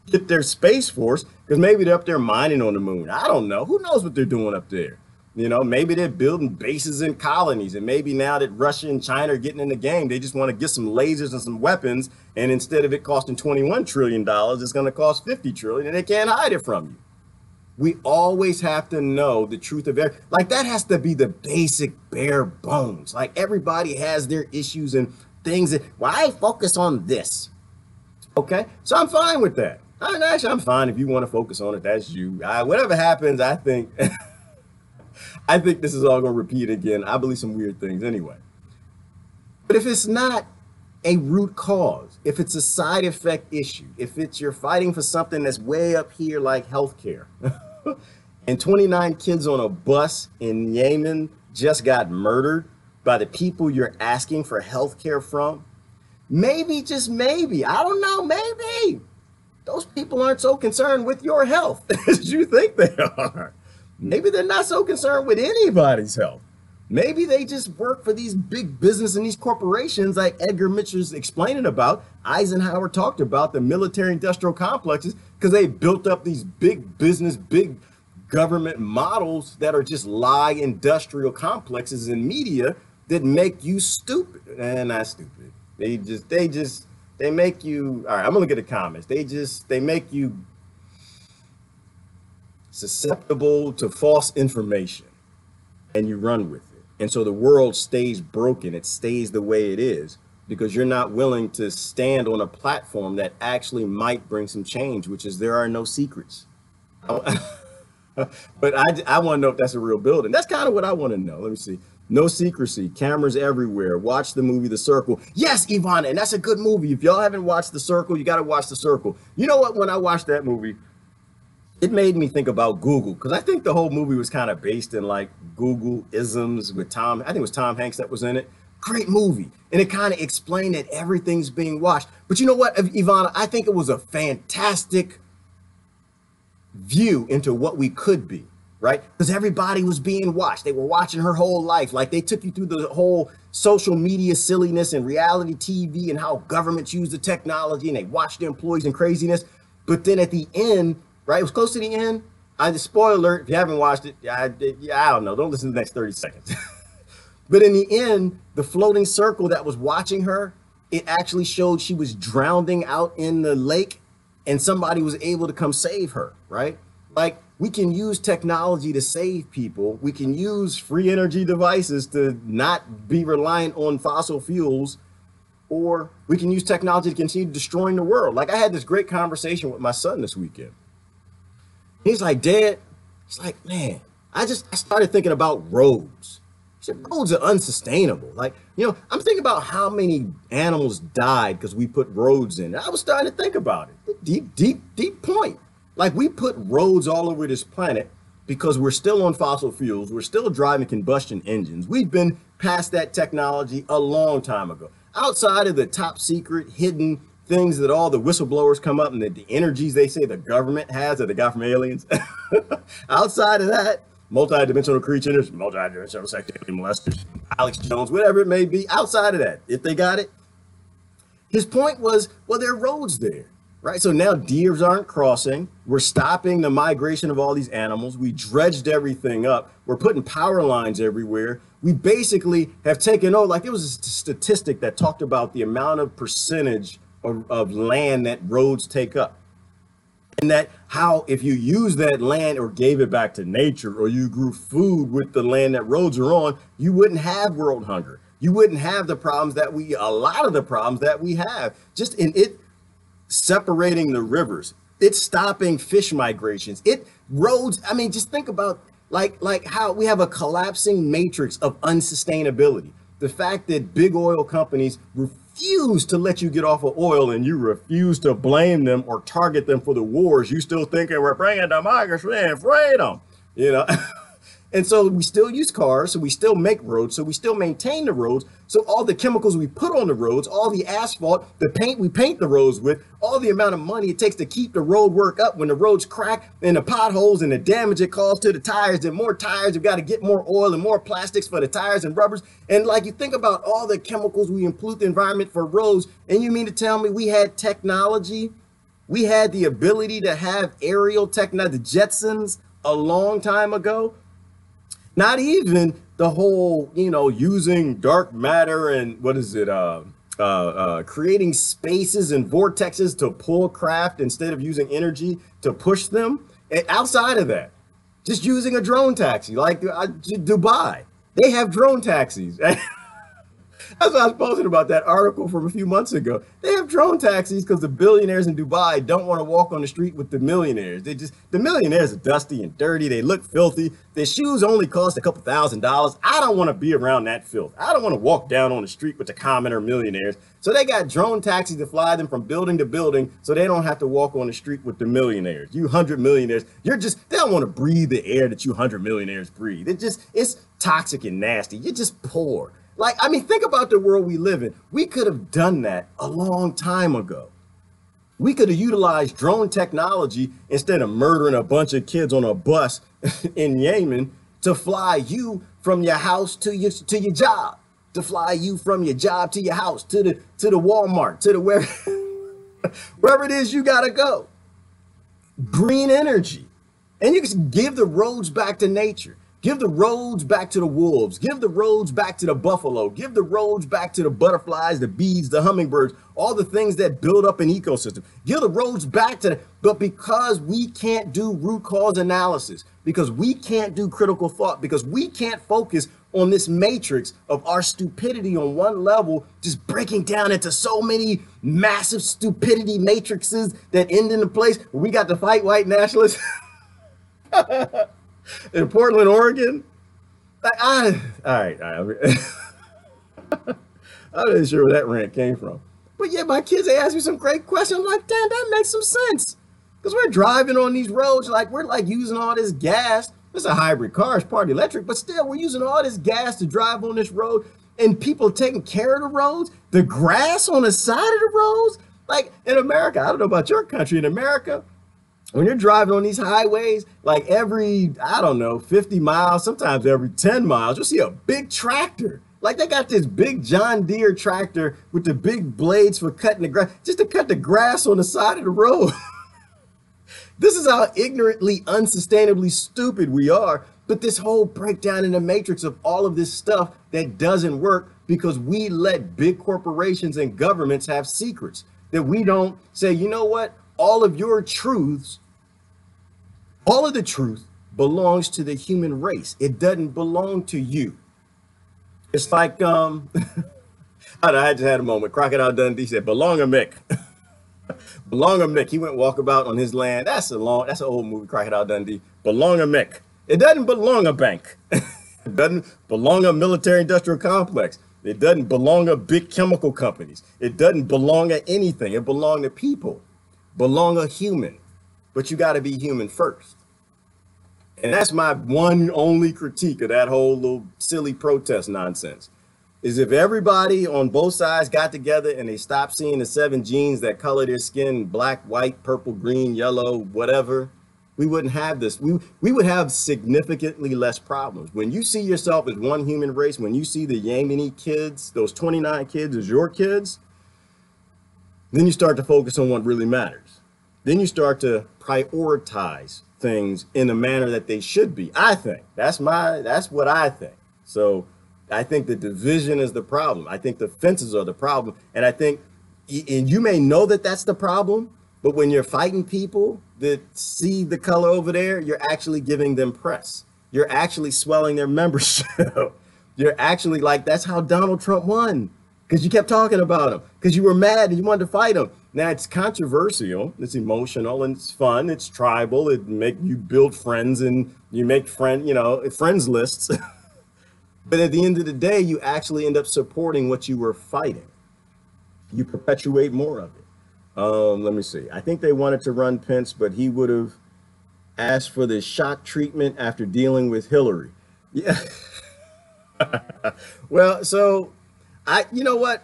get their Space Force, because maybe they're up there mining on the moon. I don't know. Who knows what they're doing up there? You know, maybe they're building bases in colonies, and maybe now that Russia and China are getting in the game, they just want to get some lasers and some weapons. And instead of it costing $21 trillion, it's going to cost $50 trillion, and they can't hide it from you. We always have to know the truth of everything. Like, that has to be the basic bare bones. Like, everybody has their issues and things that, well, I focus on this. Okay, so I'm fine with that. I'm fine if you want to focus on it. That's you. Whatever happens, I think. I think this is all going to repeat again. I believe some weird things anyway. But if it's not a root cause, if it's a side effect issue, if it's you're fighting for something that's way up here like healthcare, and 29 kids on a bus in Yemen just got murdered by the people you're asking for healthcare from, maybe, just maybe, I don't know, maybe those people aren't so concerned with your health as you think they are. Maybe they're not so concerned with anybody's health. Maybe they just work for these big business and these corporations like Edgar Mitchell's explaining about. Eisenhower talked about the military industrial complexes because they built up these big business, big government models that are just lie industrial complexes in media that make you stupid. And not stupid. They make you, all right, I'm gonna look at the comments. They make you susceptible to false information, and you run with it. And so the world stays broken. It stays the way it is because you're not willing to stand on a platform that actually might bring some change, which is there are no secrets. But I want to know if that's a real building. That's kind of what I want to know. Let me see. No secrecy, cameras everywhere. Watch the movie The Circle. Yes, Ivana, and that's a good movie. If y'all haven't watched The Circle, you got to watch The Circle. You know what? When I watched that movie, it made me think about Google, because I think the whole movie was kind of based in like Google isms with I think it was Tom Hanks that was in it. Great movie. And it kind of explained that everything's being watched. But you know what, Ivana, I think it was a fantastic view into what we could be, right? Because everybody was being watched. They were watching her whole life. Like, they took you through the whole social media silliness and reality TV and how governments use the technology, and they watched the employees and craziness. But then at the end, right, it was close to the end. Spoiler alert, if you haven't watched it, I don't know. Don't listen to the next 30 seconds. But in the end, the floating circle that was watching her, it actually showed she was drowning out in the lake, and somebody was able to come save her, right? Like, we can use technology to save people. We can use free energy devices to not be reliant on fossil fuels, or we can use technology to continue destroying the world. Like, I had this great conversation with my son this weekend. He's like, Dad, he's like, man, I started thinking about roads. He said, roads are unsustainable. Like, you know, I'm thinking about how many animals died because we put roads in. And I was starting to think about it. Deep point. Like, we put roads all over this planet because we're still on fossil fuels. We're still driving combustion engines. We've been past that technology a long time ago. Outside of the top secret, hidden things that all the whistleblowers come up and the energies they say the government has that they got from aliens. Outside of that, multi-dimensional creatures, multi-dimensional sexuality molesters, Alex Jones, whatever it may be, outside of that, if they got it. His point was, well, there are roads there, right? So now deers aren't crossing. We're stopping the migration of all these animals. We dredged everything up. We're putting power lines everywhere. We basically have taken over, like there was a statistic that talked about the amount of percentage of land that roads take up. And that how if you use that land or gave it back to nature, or you grew food with the land that roads are on, you wouldn't have world hunger. You wouldn't have the problems that a lot of the problems that we have, just in it separating the rivers, it's stopping fish migrations, roads. I mean, just think about like how we have a collapsing matrix of unsustainability. The fact that big oil companies refuse to let you get off of oil, and you refuse to blame them or target them for the wars. You still thinking we're bringing democracy and freedom, you know? And so we still use cars, so we still make roads, so we still maintain the roads. So all the chemicals we put on the roads, all the asphalt, the paint we paint the roads with, all the amount of money it takes to keep the road work up when the roads crack, and the potholes and the damage it caused to the tires, and more tires, you've got to get more oil and more plastics for the tires and rubbers. And like, you think about all the chemicals we pollute the environment for roads, and you mean to tell me we had technology? We had the ability to have aerial technology, the Jetsons, a long time ago? Not even the whole, you know, using dark matter and creating spaces and vortexes to pull craft instead of using energy to push them. And outside of that, just using a drone taxi, like Dubai, they have drone taxis. That's what I was posting about that article from a few months ago. They have drone taxis because the billionaires in Dubai don't want to walk on the street with the millionaires. The millionaires are dusty and dirty. They look filthy. Their shoes only cost a couple $1,000s. I don't want to be around that filth. I don't want to walk down on the street with the commoner millionaires. So they got drone taxis to fly them from building to building so they don't have to walk on the street with the millionaires. You 100 millionaires, they don't want to breathe the air that you 100 millionaires breathe. It's toxic and nasty. You're just poor. Like, I mean, think about the world we live in. We could have done that a long time ago. We could have utilized drone technology instead of murdering a bunch of kids on a bus in Yemen to fly you from your house to your job, to fly you from your job to your house, to the Walmart, to the wherever it is you gotta go. Green energy. And you can give the roads back to nature. Give the roads back to the wolves. Give the roads back to the buffalo. Give the roads back to the butterflies, the bees, the hummingbirds, all the things that build up an ecosystem. Give the roads back to but because we can't do root cause analysis, because we can't do critical thought, because we can't focus on this matrix of our stupidity on one level, just breaking down into so many massive stupidity matrices that end in a place where we got to fight white nationalists. In Portland, Oregon. All right. I'm not really sure where that rant came from. But yeah, my kids, they ask me some great questions. I'm like, damn, that makes some sense. Because we're driving on these roads, we're using all this gas. It's a hybrid car, it's part electric, but still we're using all this gas to drive on this road, and people taking care of the roads, the grass on the side of the roads. Like in America, I don't know about your country, in America, when you're driving on these highways, like every, 50 miles, sometimes every 10 miles, you'll see a big tractor. Like they got this big John Deere tractor with the big blades for cutting the grass, just to cut the grass on the side of the road. This is how ignorantly, unsustainably stupid we are. But this whole breakdown in the matrix of all of this stuff that doesn't work because we let big corporations and governments have secrets that we don't say, you know what? All of your truths, all of the truth belongs to the human race. It doesn't belong to you. It's like, I just had a moment. Crocodile Dundee said, belong a Mick. Belong a Mick. He went walkabout on his land. That's an old movie, Crocodile Dundee. Belong a Mick. It doesn't belong a bank. It doesn't belong a military industrial complex. It doesn't belong to big chemical companies. It doesn't belong to anything. It belongs to people. Belong a human. But you got to be human first. And that's my one only critique of that whole little silly protest nonsense, is if everybody on both sides got together and they stopped seeing the 7 genes that color their skin, black, white, purple, green, yellow, whatever, we wouldn't have this. We would have significantly less problems. When you see yourself as one human race, when you see the Yemeni kids, those 29 kids as your kids, then you start to focus on what really matters. Then you start to prioritize things in a manner that they should be. I think that's what I think. So I think the division is the problem. I think the fences are the problem. And I think, and you may know that that's the problem, but when you're fighting people that see the color over there, you're actually giving them press. You're actually swelling their membership. You're actually like, that's how Donald Trump won, because you kept talking about him, because you were mad and you wanted to fight him. Now it's controversial, it's emotional, and it's fun, it's tribal, you build friends and you make friends lists. But at the end of the day, you actually end up supporting what you were fighting. You perpetuate more of it. Let me see. I think they wanted to run Pence, but he would have asked for the shock treatment after dealing with Hillary. Yeah. Well, so you know what?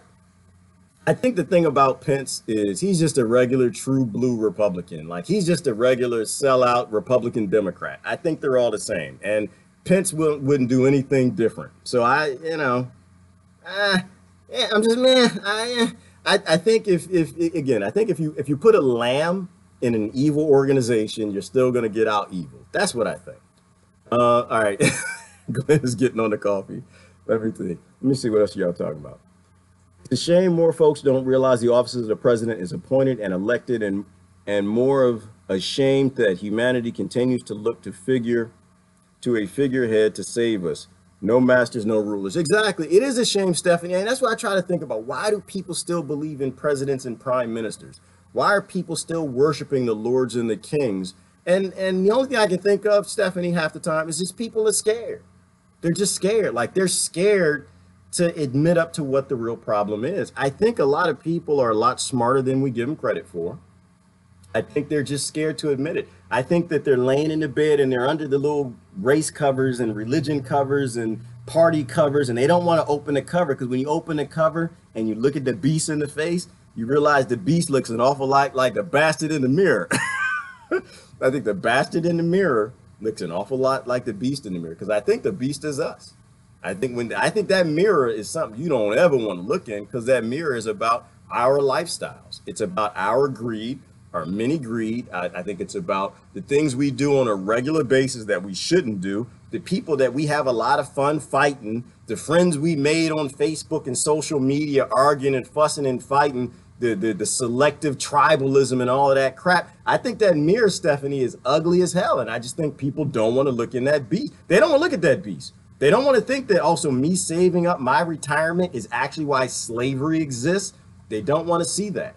I think the thing about Pence is he's just a regular true blue Republican. Like, he's just a regular sellout Republican Democrat. I think they're all the same. And Pence wouldn't do anything different. So I'm just, man, I think if you put a lamb in an evil organization, you're still going to get out evil. That's what I think. All right. Glenn is getting on the coffee. Let me see what else y'all talking about. It's a shame more folks don't realize the office of the president is appointed and elected, and more of a shame that humanity continues to look to a figurehead to save us. No masters, no rulers. Exactly. It is a shame, Stephanie. And that's what I try to think about. Why do people still believe in presidents and prime ministers? Why are people still worshiping the lords and the kings? And the only thing I can think of, Stephanie, half the time is just people are scared. They're just scared. Like, they're scared to admit up to what the real problem is. I think a lot of people are a lot smarter than we give them credit for. I think they're just scared to admit it. I think that they're laying in the bed and they're under the little race covers and religion covers and party covers, and they don't want to open the cover, because when you open the cover and you look at the beast in the face, you realize the beast looks an awful lot like the bastard in the mirror. I think the bastard in the mirror looks an awful lot like the beast in the mirror, because I think the beast is us. I think that mirror is something you don't ever want to look in, because that mirror is about our lifestyles. It's about our greed, our mini greed. I think it's about the things we do on a regular basis that we shouldn't do, the people that we have a lot of fun fighting, the friends we made on Facebook and social media arguing and fussing and fighting, the selective tribalism and all of that crap. I think that mirror, Stephanie, is ugly as hell. And I just think people don't want to look in that beast. They don't want to look at that beast. They don't want to think that also me saving up my retirement is actually why slavery exists. They don't want to see that.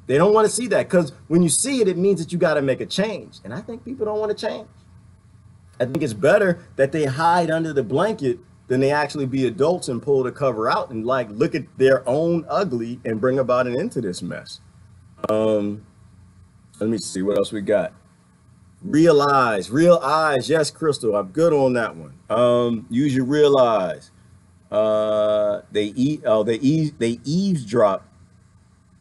They don't want to see that, because when you see it, it means that you got to make a change. And I think people don't want to change. I think it's better that they hide under the blanket than they actually be adults and pull the cover out and like look at their own ugly and bring about an end to this mess. Let me see what else we got. Real eyes. Yes, Crystal, I'm good on that one. Use your real eyes. They eavesdrop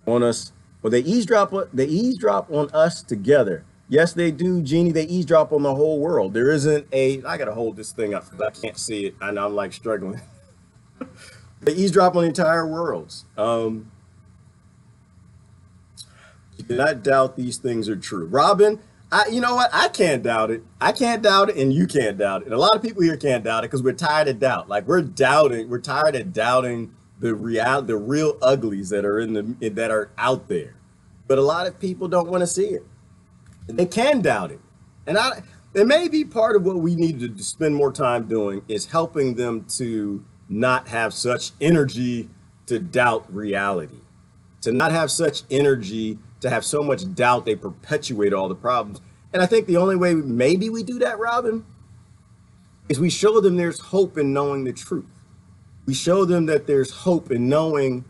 on us. Well, they eavesdrop on us together. Yes, they do, Jeannie. They eavesdrop on the whole world. There isn't I gotta hold this thing up because I can't see it and I'm like struggling. They eavesdrop on the entire worlds. You cannot doubt these things are true. Robin, you know what? I can't doubt it. I can't doubt it, and you can't doubt it. And a lot of people here can't doubt it because we're tired of doubt. Like, we're tired of doubting the real uglies that are that are out there. But a lot of people don't want to see it. They can doubt it. And it may be part of what we need to spend more time doing is helping them to not have such energy to doubt reality, to not have such energy, to have so much doubt they perpetuate all the problems. And I think the only way maybe we do that, Robin, is we show them there's hope in knowing the truth. We show them that there's hope in knowing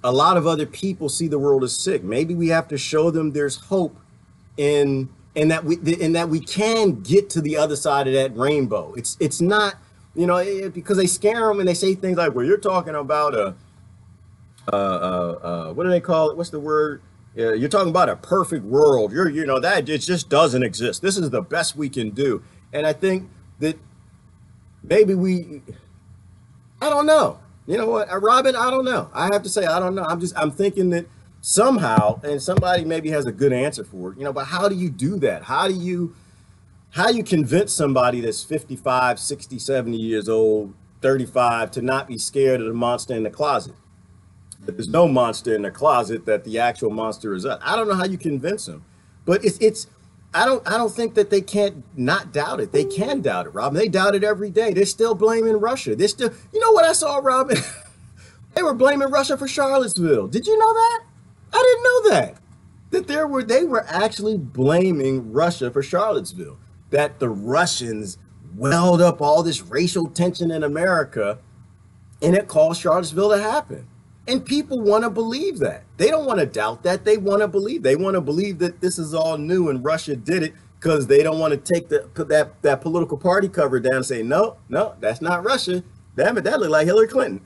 a lot of other people see the world as sick. Maybe we have to show them there's hope in that we can get to the other side of that rainbow. It's not, because they scare them and they say things like, well, you're talking about what do they call it? What's the word? Yeah, you're talking about a perfect world. You know, that it just doesn't exist. This is the best we can do. And I think that maybe I don't know. You know what, Robin, I don't know. I have to say, I don't know. I'm thinking that somehow, and somebody maybe has a good answer for it, you know, but how do you do that? How you convince somebody that's 55, 60, 70 years old, 35 to not be scared of the monster in the closet? That there's no monster in the closet, that the actual monster is us. I don't know how you convince them, but I don't think that they can't not doubt it. They can doubt it, Robin. They doubt it every day. They're still blaming Russia. They're still, you know what I saw, Robin? They were blaming Russia for Charlottesville. Did you know that? I didn't know that. They were actually blaming Russia for Charlottesville. That the Russians welled up all this racial tension in America, and it caused Charlottesville to happen. And people want to believe that. They don't want to doubt that. They want to believe. They want to believe that this is all new and Russia did it, because they don't want to take that political party cover down and say, no, that's not Russia. Damn it, that looked like Hillary Clinton.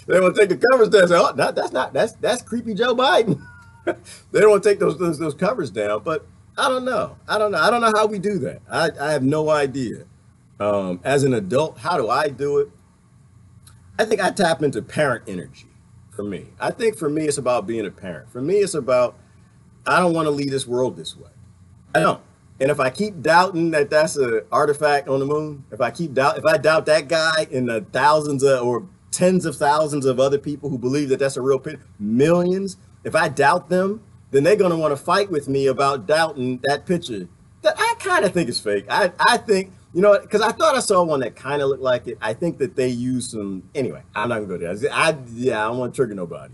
They want to take the covers down and say, oh, that's creepy Joe Biden. They don't want to take those covers down. But I don't know. I don't know how we do that. I have no idea. As an adult, how do I do it? I think I tap into parent energy for me. I think for me, it's about being a parent. For me, it's about, I don't want to leave this world this way. I don't. And if I keep doubting that that's an artifact on the moon, if I doubt that guy and the thousands or tens of thousands of other people who believe that that's a real picture, millions, if I doubt them, then they're going to want to fight with me about doubting that picture that I kind of think is fake. I think, you know, because I thought I saw one that kind of looked like it. I think that they used some, anyway, I'm not gonna go there. I don't want to trigger nobody.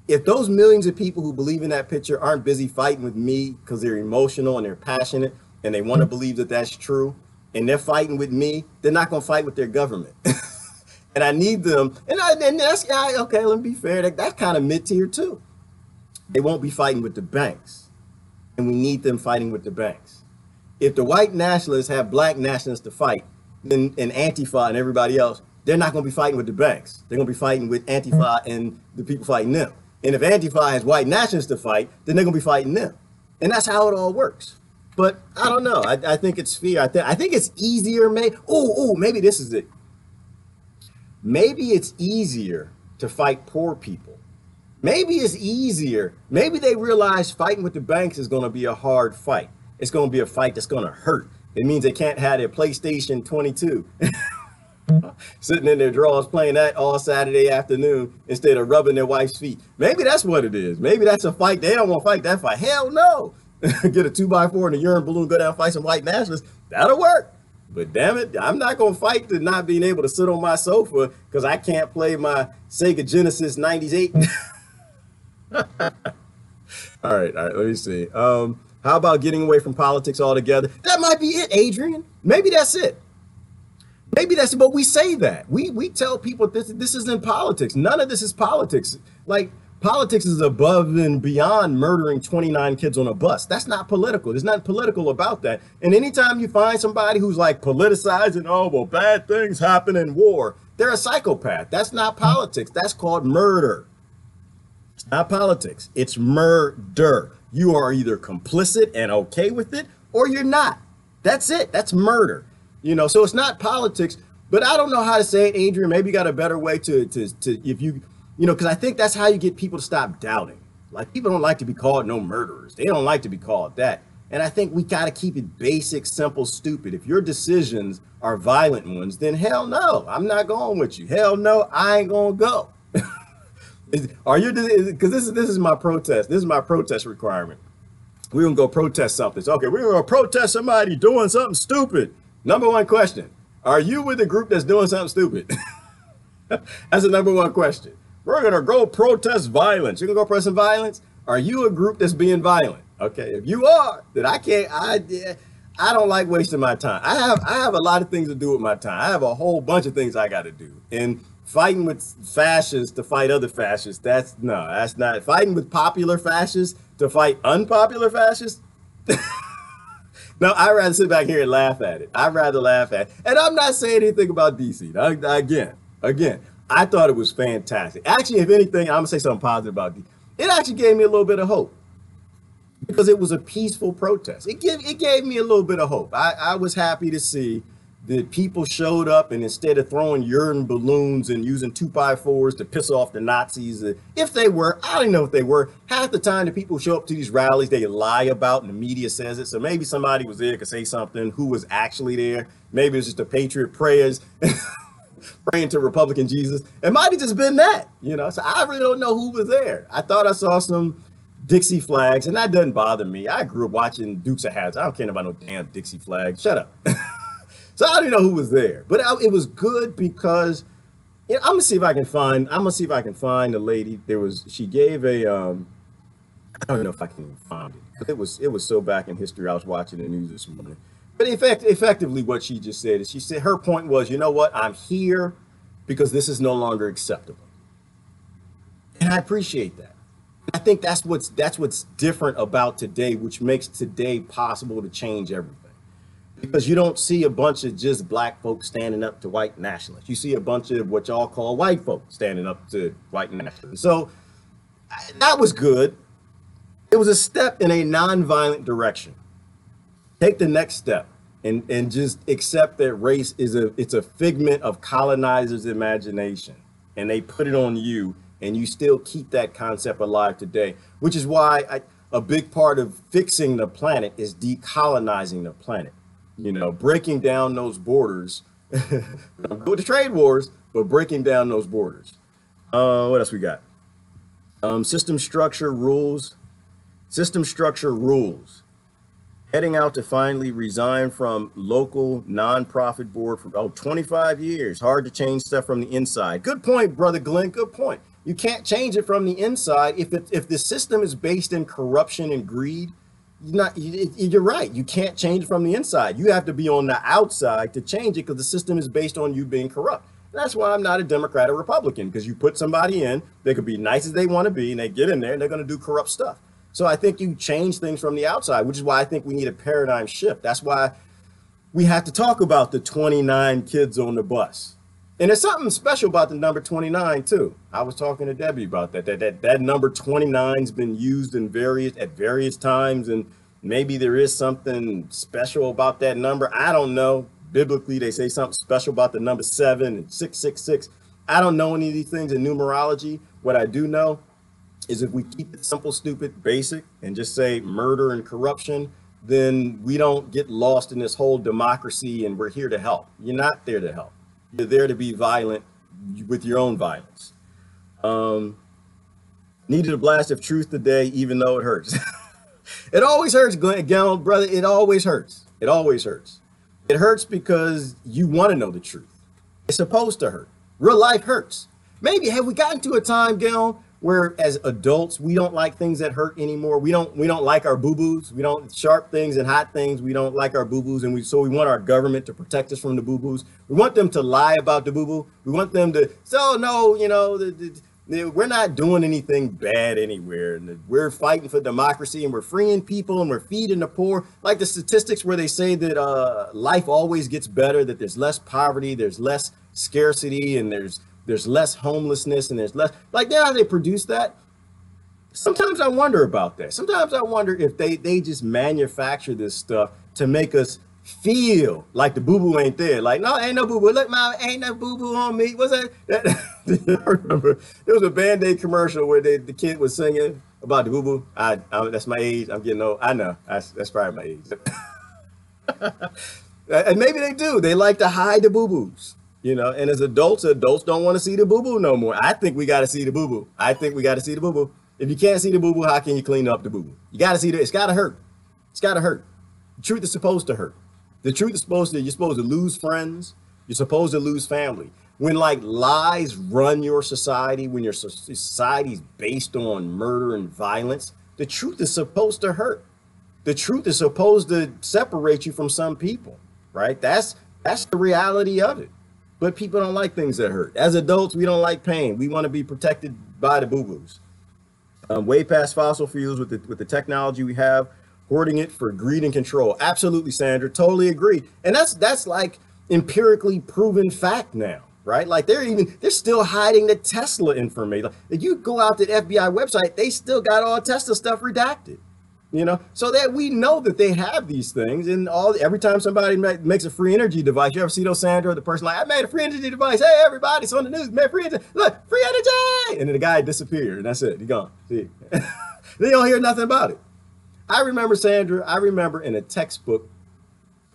If those millions of people who believe in that picture aren't busy fighting with me because they're emotional and they're passionate and they want to believe that that's true, and they're fighting with me, they're not gonna fight with their government. And I need them, and that's, okay, let me be fair, that's kind of mid-tier too. They won't be fighting with the banks, and we need them fighting with the banks. If the white nationalists have black nationalists to fight, then and Antifa and everybody else, they're not going to be fighting with the banks. They're going to be fighting with Antifa and the people fighting them. And if Antifa has white nationalists to fight, then they're going to be fighting them. And that's how it all works. But I don't know. I think it's fear. I think it's easier. Maybe this is it. Maybe it's easier to fight poor people. Maybe it's easier. Maybe they realize fighting with the banks is going to be a hard fight. It's going to be a fight that's going to hurt. It means they can't have their PlayStation 22 sitting in their drawers playing that all Saturday afternoon instead of rubbing their wife's feet. Maybe that's what it is. Maybe that's a fight. They don't want to fight that fight. Hell no. Get a 2x4 and a urine balloon, go down and fight some white nationalists. That'll work. But damn it, I'm not going to fight to not being able to sit on my sofa because I can't play my Sega Genesis 98. All right, let me see. How about getting away from politics altogether? That might be it, Adrian. Maybe that's it. Maybe that's it, but we say that. We tell people this isn't politics. None of this is politics. Like, politics is above and beyond murdering 29 kids on a bus. That's not political. There's nothing political about that. And anytime you find somebody who's like politicizing, oh, well, bad things happen in war, they're a psychopath. That's not politics. That's called murder. It's not politics. It's murder. You are either complicit and okay with it, or you're not. That's it. That's murder. You know, so it's not politics, but I don't know how to say it, Adrian. Maybe you got a better way to if you know, because I think that's how you get people to stop doubting. Like, people don't like to be called no murderers. They don't like to be called that. And I think we got to keep it basic, simple, stupid. If your decisions are violent ones, then hell no, I'm not going with you. Hell no, I ain't going to go. Are you, because this is my protest. This is my protest requirement. We're going to go protest something. So, okay, we're going to protest somebody doing something stupid. Number one question. Are you with a group that's doing something stupid? That's the number one question. We're going to go protest violence. You're going to go protest violence? Are you a group that's being violent? Okay, if you are, then I don't like wasting my time. I have a lot of things to do with my time. I have a whole bunch of things I got to do. And fighting with fascists to fight other fascists, that's not. Fighting with popular fascists to fight unpopular fascists? No, I'd rather sit back here and laugh at it. I'd rather laugh at it. And I'm not saying anything about DC. Again, I thought it was fantastic. Actually, if anything, I'm going to say something positive about DC. It actually gave me a little bit of hope because it was a peaceful protest. It gave me a little bit of hope. I was happy to see that people showed up, and instead of throwing urine balloons and using 2x4s to piss off the Nazis, if they were, I don't know if they were, half the time the people show up to these rallies, they lie about and the media says it. So maybe somebody was there could say something who was actually there. Maybe it's just a patriot prayers, praying to Republican Jesus. It might have just been that, you know, so I really don't know who was there. I thought I saw some Dixie flags, and that doesn't bother me. I grew up watching Dukes of Hazzard. I don't care about no damn Dixie flags. Shut up. So I don't know who was there, but it was good because, you know, I'm gonna see if I can find the lady. She gave a, I don't know if I can even find it, but it was so back in history. I was watching the news this morning. But effectively what she just said is, she said her point was, you know what, I'm here because this is no longer acceptable. And I appreciate that. I think that's what's different about today, which makes today possible to change everything. Because you don't see a bunch of just black folks standing up to white nationalists. You see a bunch of what y'all call white folks standing up to white nationalists. So that was good. It was a step in a nonviolent direction. Take the next step and just accept that race it's a figment of colonizers' imagination, and they put it on you, and you still keep that concept alive today, which is why a big part of fixing the planet is decolonizing the planet. You know, breaking down those borders, go to trade wars, but breaking down those borders. What else we got? System structure rules. Heading out to finally resign from local nonprofit board for 25 years. Hard to change stuff from the inside. Good point, brother Glenn. Good point. You can't change it from the inside. If the system is based in corruption and greed, you're right. You can't change it from the inside. You have to be on the outside to change it because the system is based on you being corrupt. That's why I'm not a Democrat or Republican, because you put somebody in, they could be nice as they want to be, and they get in there and they're going to do corrupt stuff. So I think you change things from the outside, which is why I think we need a paradigm shift. That's why we have to talk about the 29 kids on the bus. And there's something special about the number 29 too. I was talking to Debbie about that. That number 29's been used at various times, and maybe there is something special about that number. I don't know. Biblically, they say something special about the number 7 and 666. I don't know any of these things in numerology. What I do know is if we keep it simple, stupid, basic, and just say murder and corruption, then we don't get lost in this whole democracy and we're here to help. You're not there to help. You're there to be violent with your own violence. Needed a blast of truth today, even though it hurts. It always hurts, Glenn, brother. It always hurts. It always hurts. It hurts because you want to know the truth. It's supposed to hurt. Real life hurts. Maybe have we gotten to a time, Gail, where as adults we don't like things that hurt anymore? We don't like our boo-boos. We don't sharp things and hot things. We don't like our boo-boos, and so we want our government to protect us from the boo-boos. We want them to lie about the boo-boo. We want them to so no, you know, we're not doing anything bad anywhere. And we're fighting for democracy, and we're freeing people, and we're feeding the poor. Like the statistics where they say that life always gets better, that there's less poverty, there's less scarcity, and there's less homelessness, and there's less, like, how they produce that. Sometimes I wonder about that. Sometimes I wonder if they just manufacture this stuff to make us feel like the boo-boo ain't there. Like, no, ain't no boo-boo. Look, mom, ain't no boo-boo on me. What's that? I remember there was a Band-Aid commercial where the kid was singing about the boo-boo. That's my age. I'm getting old. I know. That's probably my age. And maybe they do. They like to hide the boo-boos. You know, and as adults don't want to see the boo-boo no more. I think we got to see the boo-boo. I think we got to see the boo-boo. If you can't see the boo-boo, how can you clean up the boo-boo? You got to see it's got to hurt. It's got to hurt. The truth is supposed to hurt. The truth is you're supposed to lose friends. You're supposed to lose family. When like lies run your society, when your society is based on murder and violence, the truth is supposed to hurt. The truth is supposed to separate you from some people, right? That's the reality of it. But people don't like things that hurt. As adults, we don't like pain. We want to be protected by the boo-boos. Way past fossil fuels with the technology we have, hoarding it for greed and control. Absolutely, Sandra. Totally agree. And that's like empirically proven fact now. right? Like they're still hiding the Tesla information. Like, if you go out to the FBI website, they still got all Tesla stuff redacted, so that we know that they have these things. And every time somebody makes a free energy device, you ever see those, Sandra, the person like, I made a free energy device. Hey, everybody, it's on the news, made free energy. Look, free energy. And then the guy disappeared, and that's it. He gone. See, they don't hear nothing about it. I remember, Sandra, in a textbook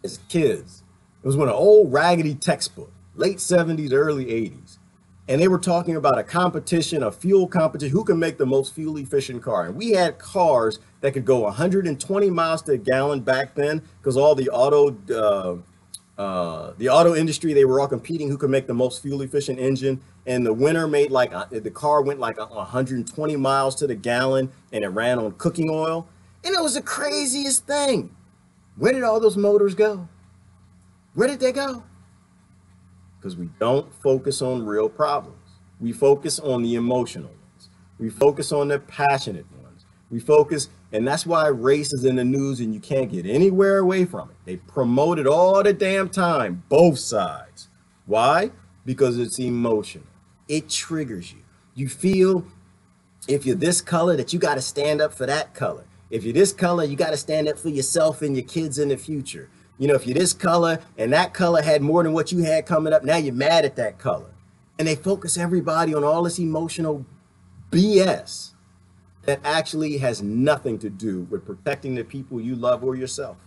as kids, it was one of old raggedy textbook, late 70s, early 80s. And they were talking about a competition, a fuel competition, who can make the most fuel efficient car. And we had cars that could go 120 miles to a gallon back then, because all the auto industry, they were all competing who could make the most fuel efficient engine. And the winner made the car went like 120 miles to the gallon, and it ran on cooking oil. And it was the craziest thing. Where did all those motors go? Where did they go? Because we don't focus on real problems. We focus on the emotional ones. We focus on the passionate ones. We focus, and that's why race is in the news and you can't get anywhere away from it. They promote it all the damn time, both sides. Why? Because it's emotional. It triggers you. You feel if you're this color that you got to stand up for that color. If you're this color, you got to stand up for yourself and your kids in the future. If you're this color and that color had more than what you had coming up, now you're mad at that color. And they focus everybody on all this emotional BS that actually has nothing to do with protecting the people you love or yourself.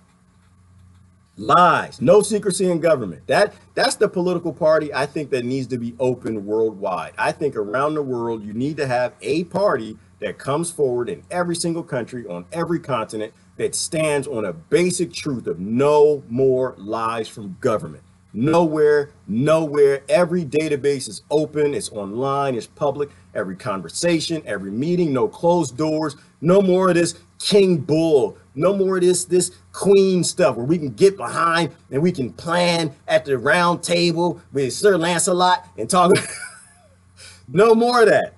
Lies, no secrecy in government. That's the political party I think that needs to be open worldwide. I think around the world, you need to have a party that comes forward in every single country on every continent that stands on a basic truth of no more lies from government. Nowhere. Every database is open, it's online, it's public. Every conversation, every meeting, no closed doors. No more of this king bull. No more of this queen stuff where we can get behind and we can plan at the round table with Sir Lancelot and talk. No more of that.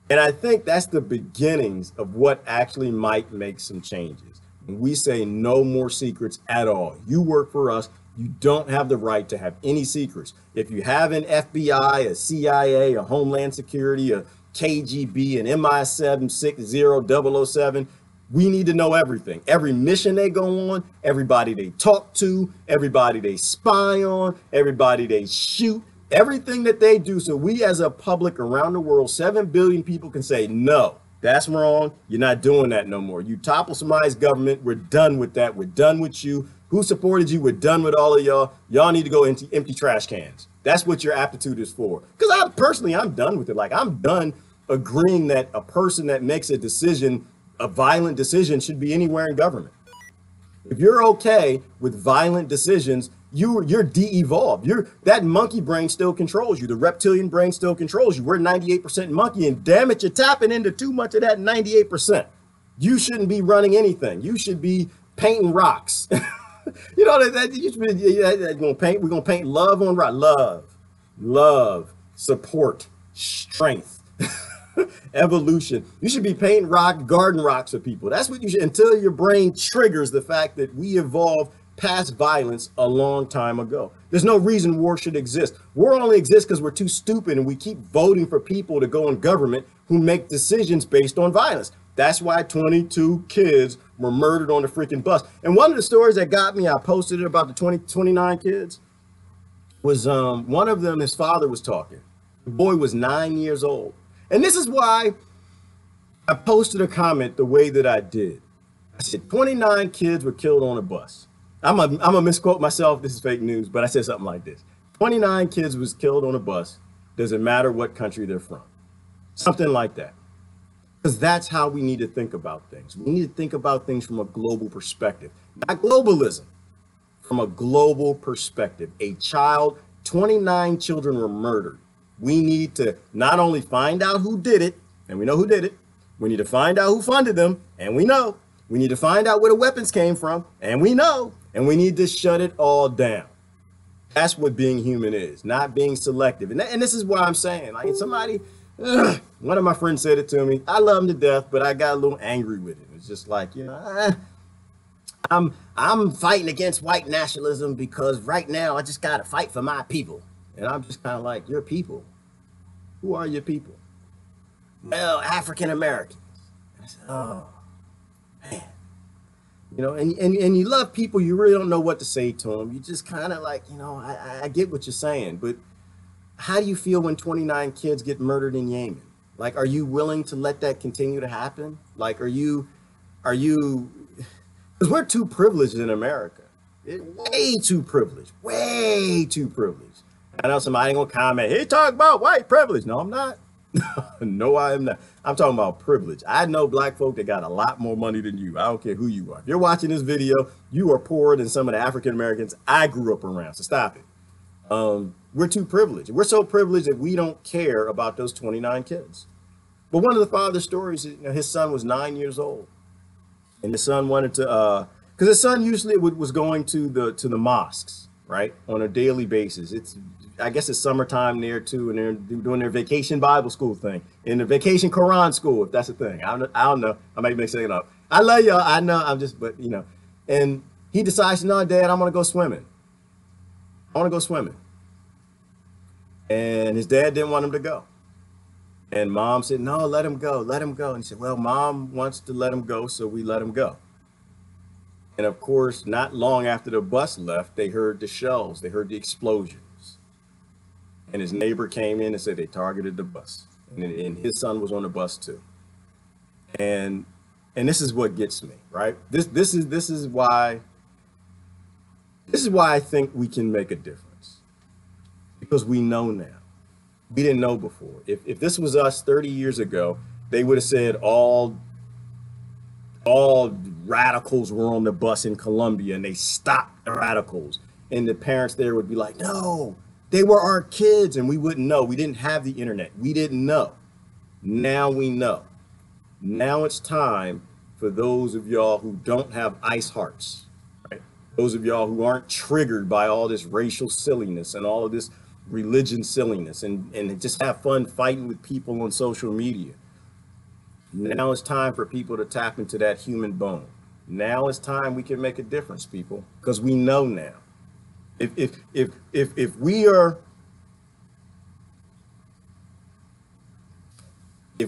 And I think that's the beginnings of what actually might make some changes. When we say no more secrets at all. You work for us. You don't have the right to have any secrets. If you have an FBI, a CIA, a Homeland Security, a KGB, an MI760 007, we need to know everything. Every mission they go on, everybody they talk to, everybody they spy on, everybody they shoot. Everything that they do, so we as a public around the world, 7 billion people can say, no, that's wrong. You're not doing that no more. You topple somebody's government. We're done with that. We're done with you. Who supported you? We're done with all of y'all. Y'all need to go into empty trash cans. That's what your aptitude is for. Because I'm done with it. Like, I'm done agreeing that a person that makes a decision, a violent decision, should be anywhere in government. If you're okay with violent decisions, you're de-evolved. That monkey brain still controls you. The reptilian brain still controls you. We're 98% monkey, and damn it, you're tapping into too much of that 98%. You shouldn't be running anything. You should be painting rocks. You know that you should be. We're gonna paint love on rock. Love, support, strength, evolution. You should be painting garden rocks for people. That's what you should, until your brain triggers the fact that we evolved past violence a long time ago. There's no reason war should exist. War only exists because we're too stupid and we keep voting for people to go in government who make decisions based on violence. That's why 22 kids were murdered on the freaking bus. And one of the stories that got me, I posted it about the 29 kids, was one of them, his father was talking. The boy was 9 years old. And this is why I posted a comment the way that I did. I said 29 kids were killed on a bus. I'm gonna misquote myself. This is fake news, but I said something like this. 29 kids was killed on a bus. Doesn't matter what country they're from. Something like that. Because that's how we need to think about things. We need to think about things from a global perspective. Not globalism, from a global perspective. 29 children were murdered. We need to not only find out who did it, and we know who did it. We need to find out who funded them, and we know. We need to find out where the weapons came from, and we know. And we need to shut it all down. That's what being human is, not being selective. And this is why I'm saying, like, somebody, one of my friends said it to me. I love him to death, but I got a little angry with it. It's just like, I'm fighting against white nationalism because right now I just got to fight for my people. And I'm just kind of like, your people. Who are your people? Well, African Americans. I said, oh, man. You know, and you love people, you really don't know what to say to them. You just kind of like, you know, I get what you're saying, but how do you feel when 29 kids get murdered in Yemen? Like, are you willing to let that continue to happen? Like, because we're too privileged in America. Way too privileged, way too privileged. I know somebody ain't gonna comment, he talk about white privilege. No, I'm not. No, I am not. I'm talking about privilege. I know black folk that got a lot more money than you. I don't care who you are. If you're watching this video, you are poorer than some of the African Americans I grew up around. So stop it. We're too privileged. We're so privileged that we don't care about those 29 kids. But one of the father's stories, you know, his son was 9 years old, and his son wanted to, because his son usually was going to the mosques, right, on a daily basis. I guess it's summertime there too, and they're doing their vacation Bible school thing, and the vacation Quran school, if that's a thing. I don't know. I might be saying it up. I love y'all. I know. I'm just, but you know, and he decides, no, Dad, I'm gonna go swimming. I want to go swimming. And his dad didn't want him to go. And Mom said, no, let him go, let him go. And he said, well, Mom wants to let him go, so we let him go. And of course, not long after the bus left, they heard the shells, they heard the explosions. And his neighbor came in and said they targeted the bus. And his son was on the bus too. And this is what gets me, right? This is why I think we can make a difference. Because we know now. We didn't know before. If this was us 30 years ago, they would have said all radicals were on the bus in Colombia, and they stopped the radicals. And the parents there would be like, no, they were our kids, and we wouldn't know. We didn't have the internet. We didn't know. Now we know. Now it's time for those of y'all who don't have ice hearts, right? Those of y'all who aren't triggered by all this racial silliness and all of this religion silliness and just have fun fighting with people on social media. Now it's time for people to tap into that human bone. Now it's time we can make a difference, people, because we know now. If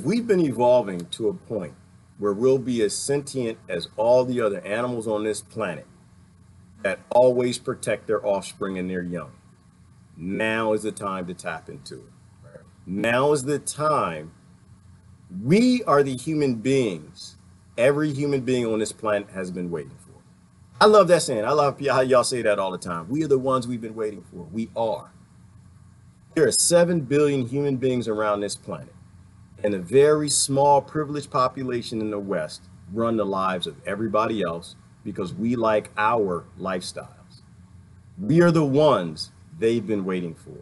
we've been evolving to a point where we'll be as sentient as all the other animals on this planet that always protect their offspring and their young, now is the time to tap into it. Now is the time. We are the human beings every human being on this planet has been waiting for. I love that saying. I love how y'all say that all the time. We are the ones we've been waiting for. We are. There are 7 billion human beings around this planet, and a very small privileged population in the West run the lives of everybody else because we like our lifestyles. We are the ones they've been waiting for.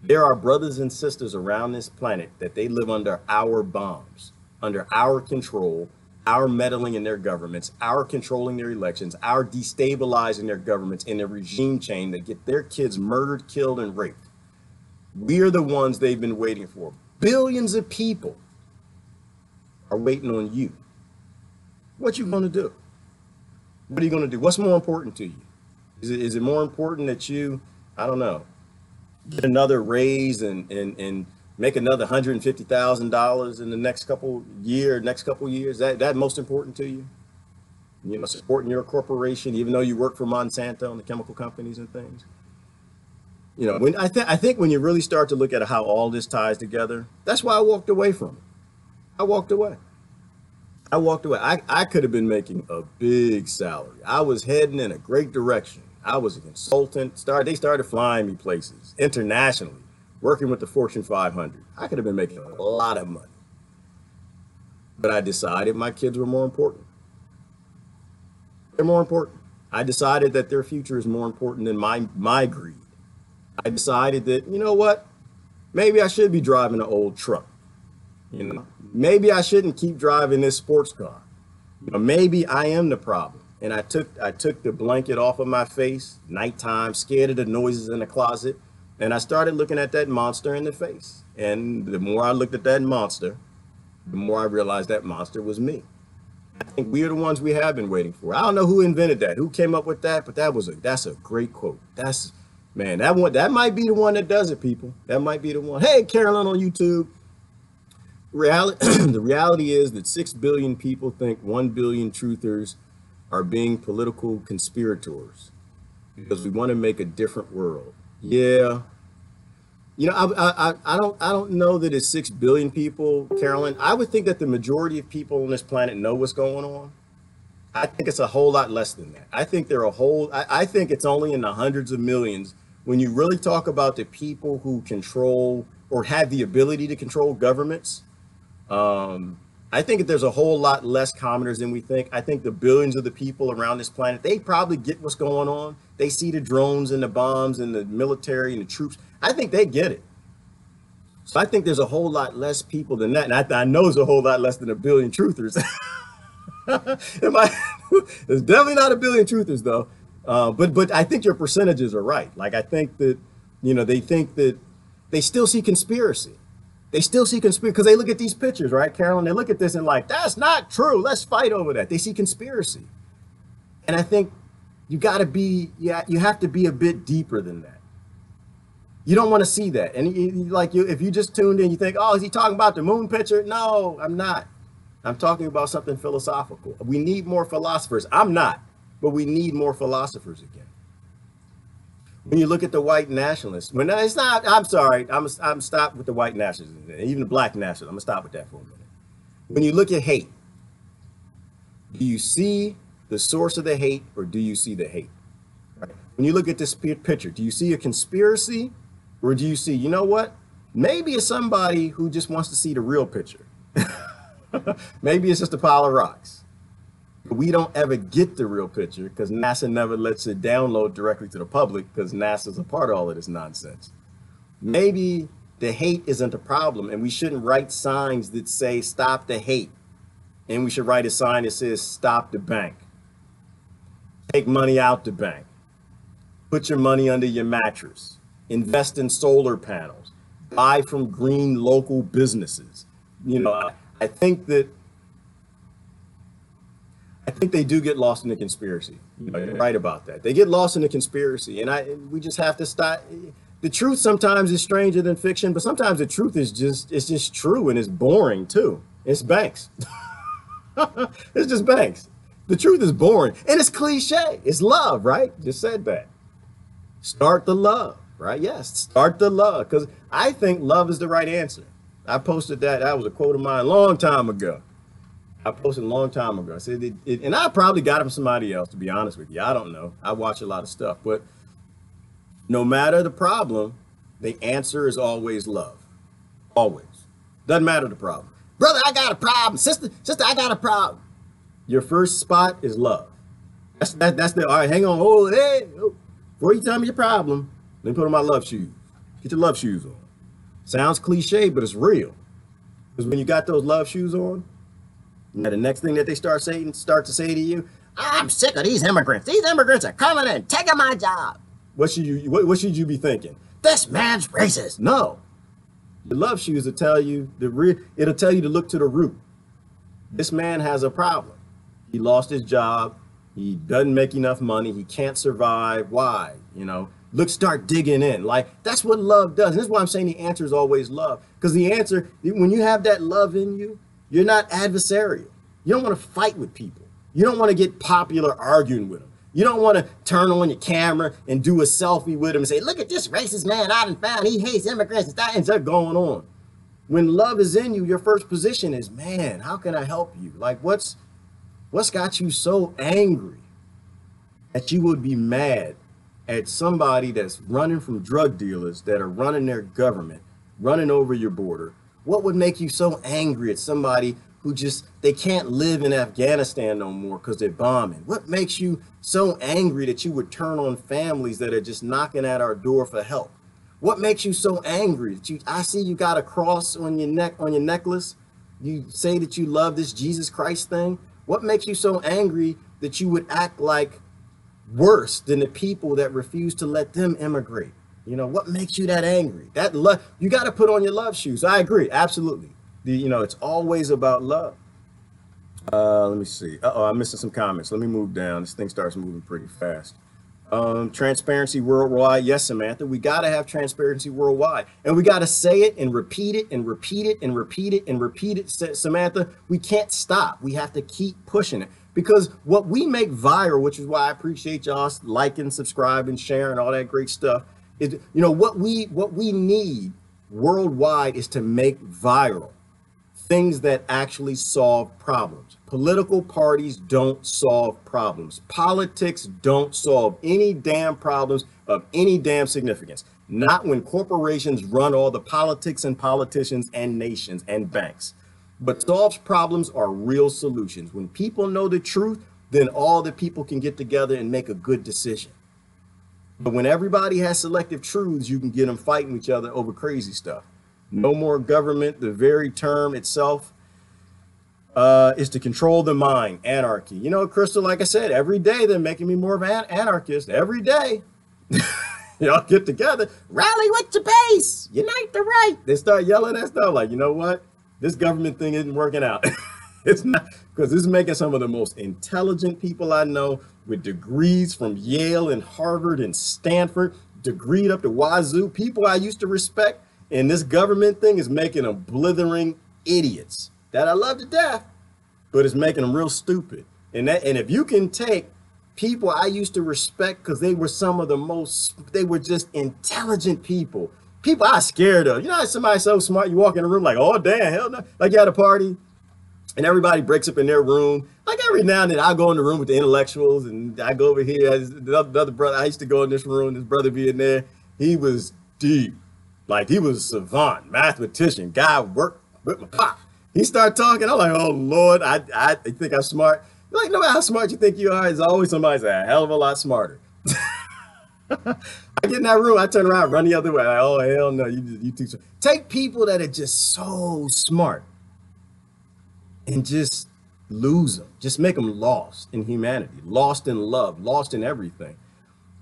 There are brothers and sisters around this planet that they live under our bombs, under our control, our meddling in their governments, our controlling their elections, our destabilizing their governments in a regime chain that get their kids murdered, killed, and raped. We are the ones they've been waiting for. Billions of people are waiting on you. What you gonna do? What are you gonna do? What's more important to you? Is it more important that you, I don't know, get another raise and make another $150,000 in the next couple years? That most important to you? You know, supporting your corporation, even though you work for Monsanto and the chemical companies and things. You know, when I think when you really start to look at how all this ties together, that's why I walked away from it. I walked away. I could have been making a big salary. I was heading in a great direction. I was a consultant. They started flying me places internationally, working with the Fortune 500. I could have been making a lot of money. But I decided my kids were more important. They're more important. I decided that their future is more important than my greed. I decided that, you know what? Maybe I should be driving an old truck. You know, maybe I shouldn't keep driving this sports car. You know, maybe I am the problem. And I took the blanket off of my face, nighttime, scared of the noises in the closet, and I started looking at that monster in the face. And the more I looked at that monster, the more I realized that monster was me. I think we are the ones we have been waiting for. I don't know who invented that, who came up with that, but that's a great quote. Man, that might be the one that does it, people. That might be the one. Hey, Carolyn on YouTube. The reality is that 6 billion people think 1 billion truthers are being political conspirators because we want to make a different world. Yeah. You know, I don't know that it's 6 billion people, Carolyn. I would think that the majority of people on this planet know what's going on. I think it's a whole lot less than that. I think I think it's only in the hundreds of millions when you really talk about the people who control or have the ability to control governments. I think that there's a whole lot less commoners than we think. I think the billions of the people around this planet, they probably get what's going on. They see the drones and the bombs and the military and the troops. I think they get it. So I think there's a whole lot less people than that. And I know it's a whole lot less than 1 billion truthers. There's definitely not 1 billion truthers though. But I think your percentages are right. Like, I think that, you know, they think that they still see conspiracy. They still see conspiracy because they look at these pictures, right, Carolyn? They look at this and like, that's not true. Let's fight over that. They see conspiracy. And I think you got to be, you have to be a bit deeper than that. You don't want to see that. And if you just tuned in, you think, oh, is he talking about the moon picture? No, I'm not. I'm talking about something philosophical. We need more philosophers. I'm not, but we need more philosophers again. When you look at the white nationalists, when it's not, I'm sorry, I'm stopped with the white nationalists, even the black nationalists. I'm gonna stop with that for a minute. When you look at hate, do you see the source of the hate or do you see the hate? Right? When you look at this picture, do you see a conspiracy or do you see, you know what? Maybe it's somebody who just wants to see the real picture. Maybe it's just a pile of rocks. But we don't ever get the real picture because NASA never lets it download directly to the public because NASA's a part of all of this nonsense. Maybe the hate isn't a problem and we shouldn't write signs that say stop the hate. And we should write a sign that says stop the bank. Take money out the bank. Put your money under your mattress. Invest in solar panels. Buy from green local businesses. You know, I think they do get lost in the conspiracy. You know, you're right about that. They get lost in the conspiracy, and we just have to stop. The truth sometimes is stranger than fiction, but sometimes the truth is just true and it's boring too. It's Banks. It's just Banks. The truth is boring and it's cliche. It's love, right? Just said that. Start the love, right? Yes, start the love, because I think love is the right answer. I posted that. That was a quote of mine a long time ago. I posted a long time ago. I said and I probably got it from somebody else, to be honest with you. I don't know. I watch a lot of stuff, but no matter the problem, the answer is always love. Always. Doesn't matter the problem. Brother, I got a problem. Sister, I got a problem. Your first spot is love. That's the, all right, hang on. Oh, hey, oh. Before you tell me your problem, let me put on my love shoes. Get your love shoes on. Sounds cliche, but it's real. Because when you got those love shoes on, now the next thing that they start to say to you, I'm sick of these immigrants. These immigrants are coming in, taking my job. What should you be thinking? This man's racist. No. The love shoes will tell you it'll tell you to look to the root. This man has a problem. He lost his job. He doesn't make enough money. He can't survive. Why? You know, look, start digging in. Like, that's what love does. And this is why I'm saying the answer is always love. Because the answer, when you have that love in you, you're not adversarial. You don't want to fight with people. You don't want to get popular arguing with them. You don't want to turn on your camera and do a selfie with them and say, look at this racist man I done found. He hates immigrants and stuff going on. When love is in you, your first position is, man, how can I help you? Like, what's got you so angry that you would be mad at somebody that's running from drug dealers that are running their government, running over your border? What would make you so angry at somebody who they can't live in Afghanistan no more because they're bombing? What makes you so angry that you would turn on families that are just knocking at our door for help? What makes you so angry that I see you got a cross on your neck, on your necklace? You say that you love this Jesus Christ thing. What makes you so angry that you would act like worse than the people that refuse to let them immigrate? You know, what makes you that angry? That love, you got to put on your love shoes. I agree, absolutely. It's always about love. Let me see. I'm missing some comments. Let me move down. This thing starts moving pretty fast. Transparency worldwide. Yes, Samantha, we got to have transparency worldwide. And we got to say it and repeat it and repeat it and repeat it and repeat it. Samantha, we can't stop. We have to keep pushing it, because what we make viral, which is why I appreciate y'all liking, subscribing, sharing, all that great stuff, is, you know, what we need worldwide is to make viral things that actually solve problems. Political parties don't solve problems. Politics don't solve any damn problems of any damn significance. Not when corporations run all the politics and politicians and nations and banks. But solves problems are real solutions. When people know the truth, then all the people can get together and make a good decision. But when everybody has selective truths, you can get them fighting each other over crazy stuff. No more government. The very term itself is to control the mind. Anarchy. You know, Crystal, like I said, every day they're making me more of an anarchist. Every day. Y'all get together, rally with the base, unite the right. They start yelling at stuff like, you know what? This government thing isn't working out. It's not, because this is making some of the most intelligent people I know with degrees from Yale and Harvard and Stanford, degreed up to wazoo, people I used to respect. And this government thing is making them blithering idiots that I love to death, but it's making them real stupid. And if you can take people I used to respect because they were some of the most, they were just intelligent people I was scared of. You know, somebody so smart, you walk in a room like, oh, damn, hell no. Like you at a party and everybody breaks up in their room. Like every now and then I go in the room with the intellectuals and I go over here. The other brother, I used to go in this room, this brother be in there. He was deep. Like he was a savant, mathematician, guy worked with my pop. He started talking. I'm like, oh Lord, I think I'm smart. You're like, no matter how smart you think you are, there's always somebody's a hell of a lot smarter. I get in that room, I turn around, run the other way. Like, oh hell no, you too smart. Take people that are just so smart and just lose them. Just make them lost in humanity, lost in love, lost in everything.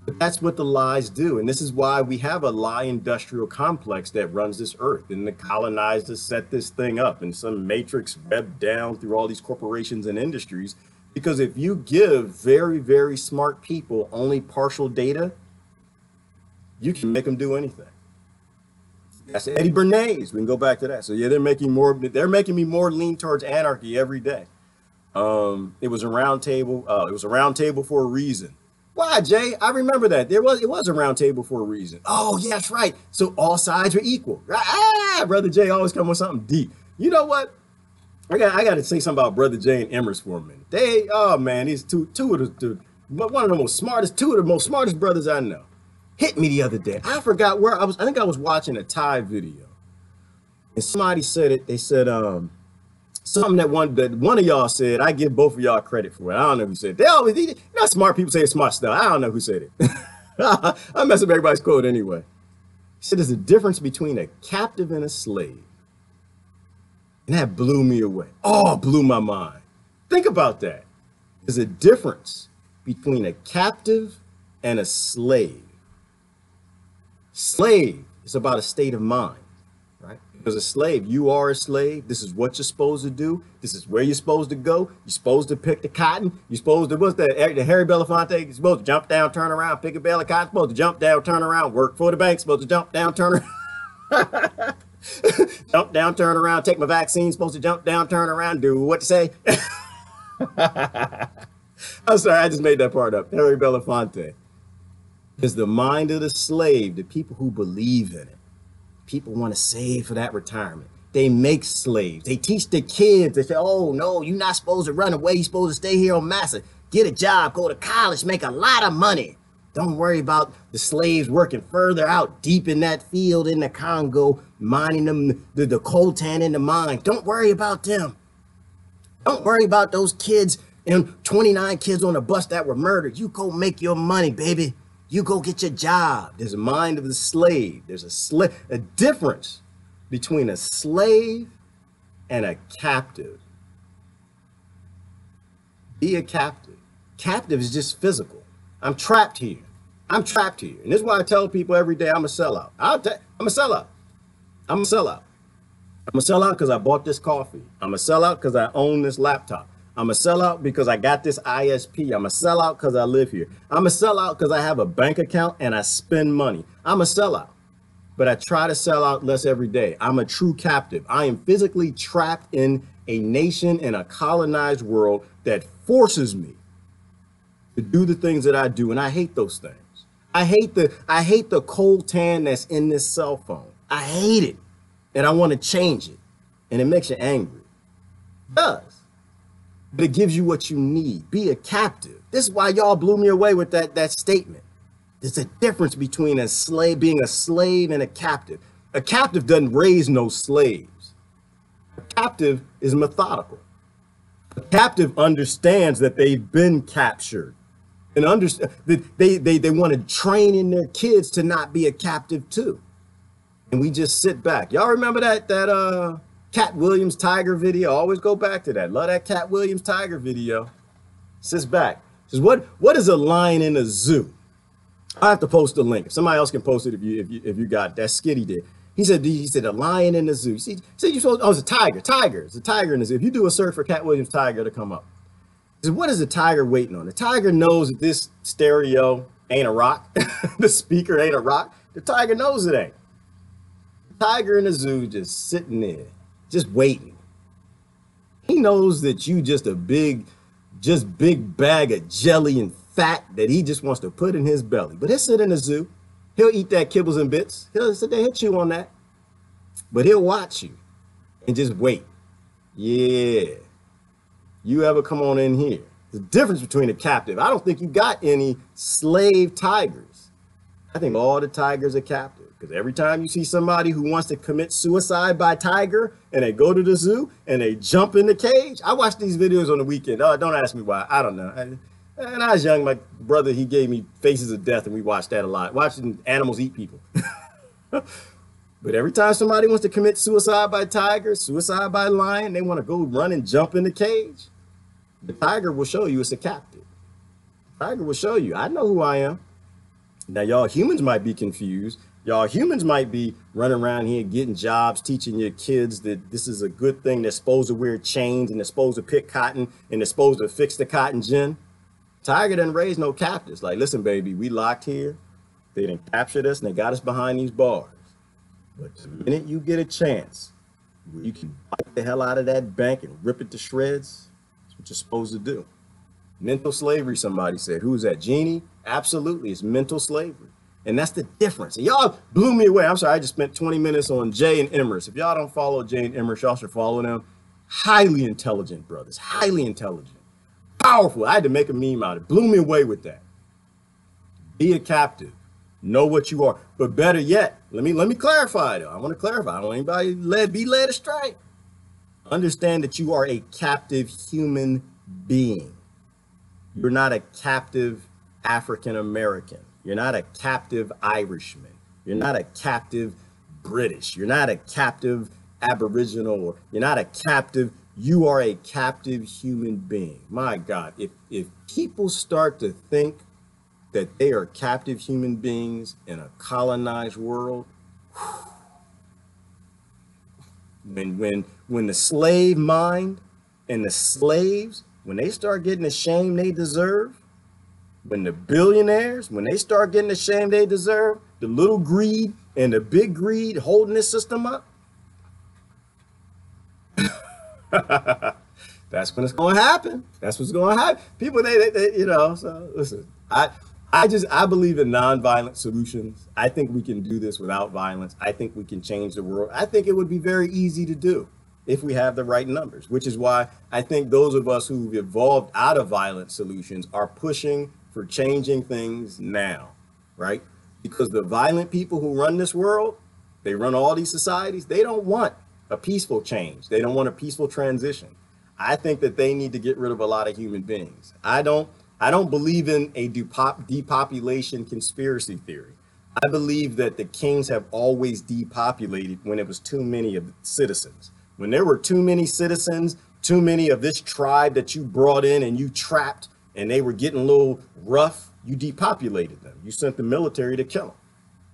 But that's what the lies do. And this is why we have a lie industrial complex that runs this earth. And the colonizers set this thing up in some matrix webbed down through all these corporations and industries. Because if you give very, very smart people only partial data, you can make them do anything. That's Eddie Bernays. We can go back to that. So yeah, they're making me more lean towards anarchy every day. It was a round table. It was a round table for a reason. Why, Jay? I remember that. It was a round table for a reason. Oh, yeah, that's right. So all sides are equal. Ah, Brother Jay always come with something deep. You know what? I got to say something about Brother Jay and Emmers for a minute. Oh man, these two of the one of the most smartest, two of the most smartest brothers I know. Hit me the other day. I forgot where I was. I think I was watching a Thai video, and somebody said it. They said something that one of y'all said. I give both of y'all credit for it. I don't know who said it. They always, you know, smart people say smart stuff. I don't know who said it. I mess up everybody's quote anyway. He said there's a difference between a captive and a slave. And that blew me away. Oh, blew my mind. Think about that. There's a difference between a captive and a slave. Slave is about a state of mind, right? Because a slave, you are a slave. This is what you're supposed to do. This is where you're supposed to go. You're supposed to pick the cotton. You're supposed to, what's that? The Hare Belafonte, you're supposed to jump down, turn around, pick a bale of cotton. Supposed to jump down, turn around, work for the bank. Supposed to jump down, turn around. Jump down, turn around, take my vaccine. Supposed to jump down, turn around, do what to say. I'm sorry, I just made that part up. Hare Belafonte is the mind of the slave, the people who believe in it. People want to save for that retirement. They make slaves. They teach the kids. They say, oh, no, you're not supposed to run away. You're supposed to stay here on massa. Get a job, go to college, make a lot of money. Don't worry about the slaves working further out deep in that field in the Congo, mining them, the coltan in the mine. Don't worry about them. Don't worry about those kids and 29 kids on the bus that were murdered. You go make your money, baby. You go get your job. There's a mind of the slave. There's a difference between a slave and a captive. Be a captive. Captive is just physical. I'm trapped here. I'm trapped here. And this is why I tell people every day I'm a sellout. I'm a sellout. I'm a sellout. I'm a sellout because I bought this coffee. I'm a sellout because I own this laptop. I'm a sellout because I got this ISP. I'm a sellout because I live here. I'm a sellout because I have a bank account and I spend money. I'm a sellout, but I try to sell out less every day. I'm a true captive. I am physically trapped in a nation in a colonized world that forces me to do the things that I do, and I hate those things. I hate the cold tan that's in this cell phone. I hate it, and I want to change it, and it makes you angry. It does, but it gives you what you need. Be a captive. This is why y'all blew me away with that statement. There's a difference between a slave, being a slave, and a captive. A captive doesn't raise no slaves. A captive is methodical. A captive understands that they've been captured. And understand that they want to train in their kids to not be a captive too. And we just sit back. Y'all remember that Cat Williams Tiger video? I always go back to that. Love that Cat Williams Tiger video. Sits back. Says, what is a lion in a zoo? I have to post the link. If somebody else can post it if you got it. That Skitty did. He said a lion in the zoo. He said you supposed, oh, it's a tiger. Tiger. It's a tiger in the zoo. If you do a search for Cat Williams Tiger, it'll come up. What is the tiger waiting on? The tiger knows that this stereo ain't a rock. The speaker ain't a rock. The tiger knows it ain't. The tiger in the zoo just sitting there, just waiting. He knows that you just a big bag of jelly and fat that he just wants to put in his belly. But he'll sit in the zoo. He'll eat that kibbles and bits. He'll sit there, he'll chew on that. But he'll watch you and just wait. Yeah. You ever come on in here? The difference between a captive. I don't think you got any slave tigers. I think all the tigers are captive, because every time you see somebody who wants to commit suicide by tiger and they go to the zoo and they jump in the cage. I watch these videos on the weekend. Oh, don't ask me why. I don't know. And I was young. My brother, he gave me Faces of Death, and we watched that a lot. Watching animals eat people. But every time somebody wants to commit suicide by tiger, suicide by lion, they want to go run and jump in the cage. The tiger will show you it's a captive. The tiger will show you, I know who I am. Now, y'all humans might be confused. Y'all humans might be running around here getting jobs, teaching your kids that this is a good thing. They're supposed to wear chains and they're supposed to pick cotton and they're supposed to fix the cotton gin. Tiger didn't raise no captives. Like, listen, baby, we locked here. They didn't capture us and they got us behind these bars. But the minute you get a chance, where you can bite the hell out of that bank and rip it to shreds, what you're supposed to do. Mental slavery, somebody said. Who's that? Jeannie? Absolutely. It's mental slavery. And that's the difference. And y'all blew me away. I'm sorry, I just spent 20 minutes on Jay and Emmerich. If y'all don't follow Jay and Emmerich, y'all should follow them. Highly intelligent brothers. Highly intelligent. Powerful. I had to make a meme out of it. Blew me away with that. Be a captive. Know what you are. But better yet, let me clarify though. I want to clarify. I don't want anybody be led astray. Understand that you are a captive human being. You're not a captive African American. You're not a captive Irishman. You're not a captive British. You're not a captive Aboriginal. Or you're not a captive. You are a captive human being. My God, if people start to think that they are captive human beings in a colonized world, when the slave mind and the slaves, when they start getting the shame they deserve, when the billionaires, when they start getting the shame they deserve, the little greed and the big greed holding this system up, that's when it's going to happen. That's what's going to happen. People, they you know, so listen, I believe in nonviolent solutions. I think we can do this without violence. I think we can change the world. I think it would be very easy to do if we have the right numbers, which is why I think those of us who've evolved out of violent solutions are pushing for changing things now, right? Because the violent people who run this world, they run all these societies, they don't want a peaceful change. They don't want a peaceful transition. I think that they need to get rid of a lot of human beings. I don't believe in a depopulation conspiracy theory. I believe that the kings have always depopulated when it was too many of the citizens. When there were too many citizens, too many of this tribe that you brought in and you trapped, and they were getting a little rough, you depopulated them. You sent the military to kill them.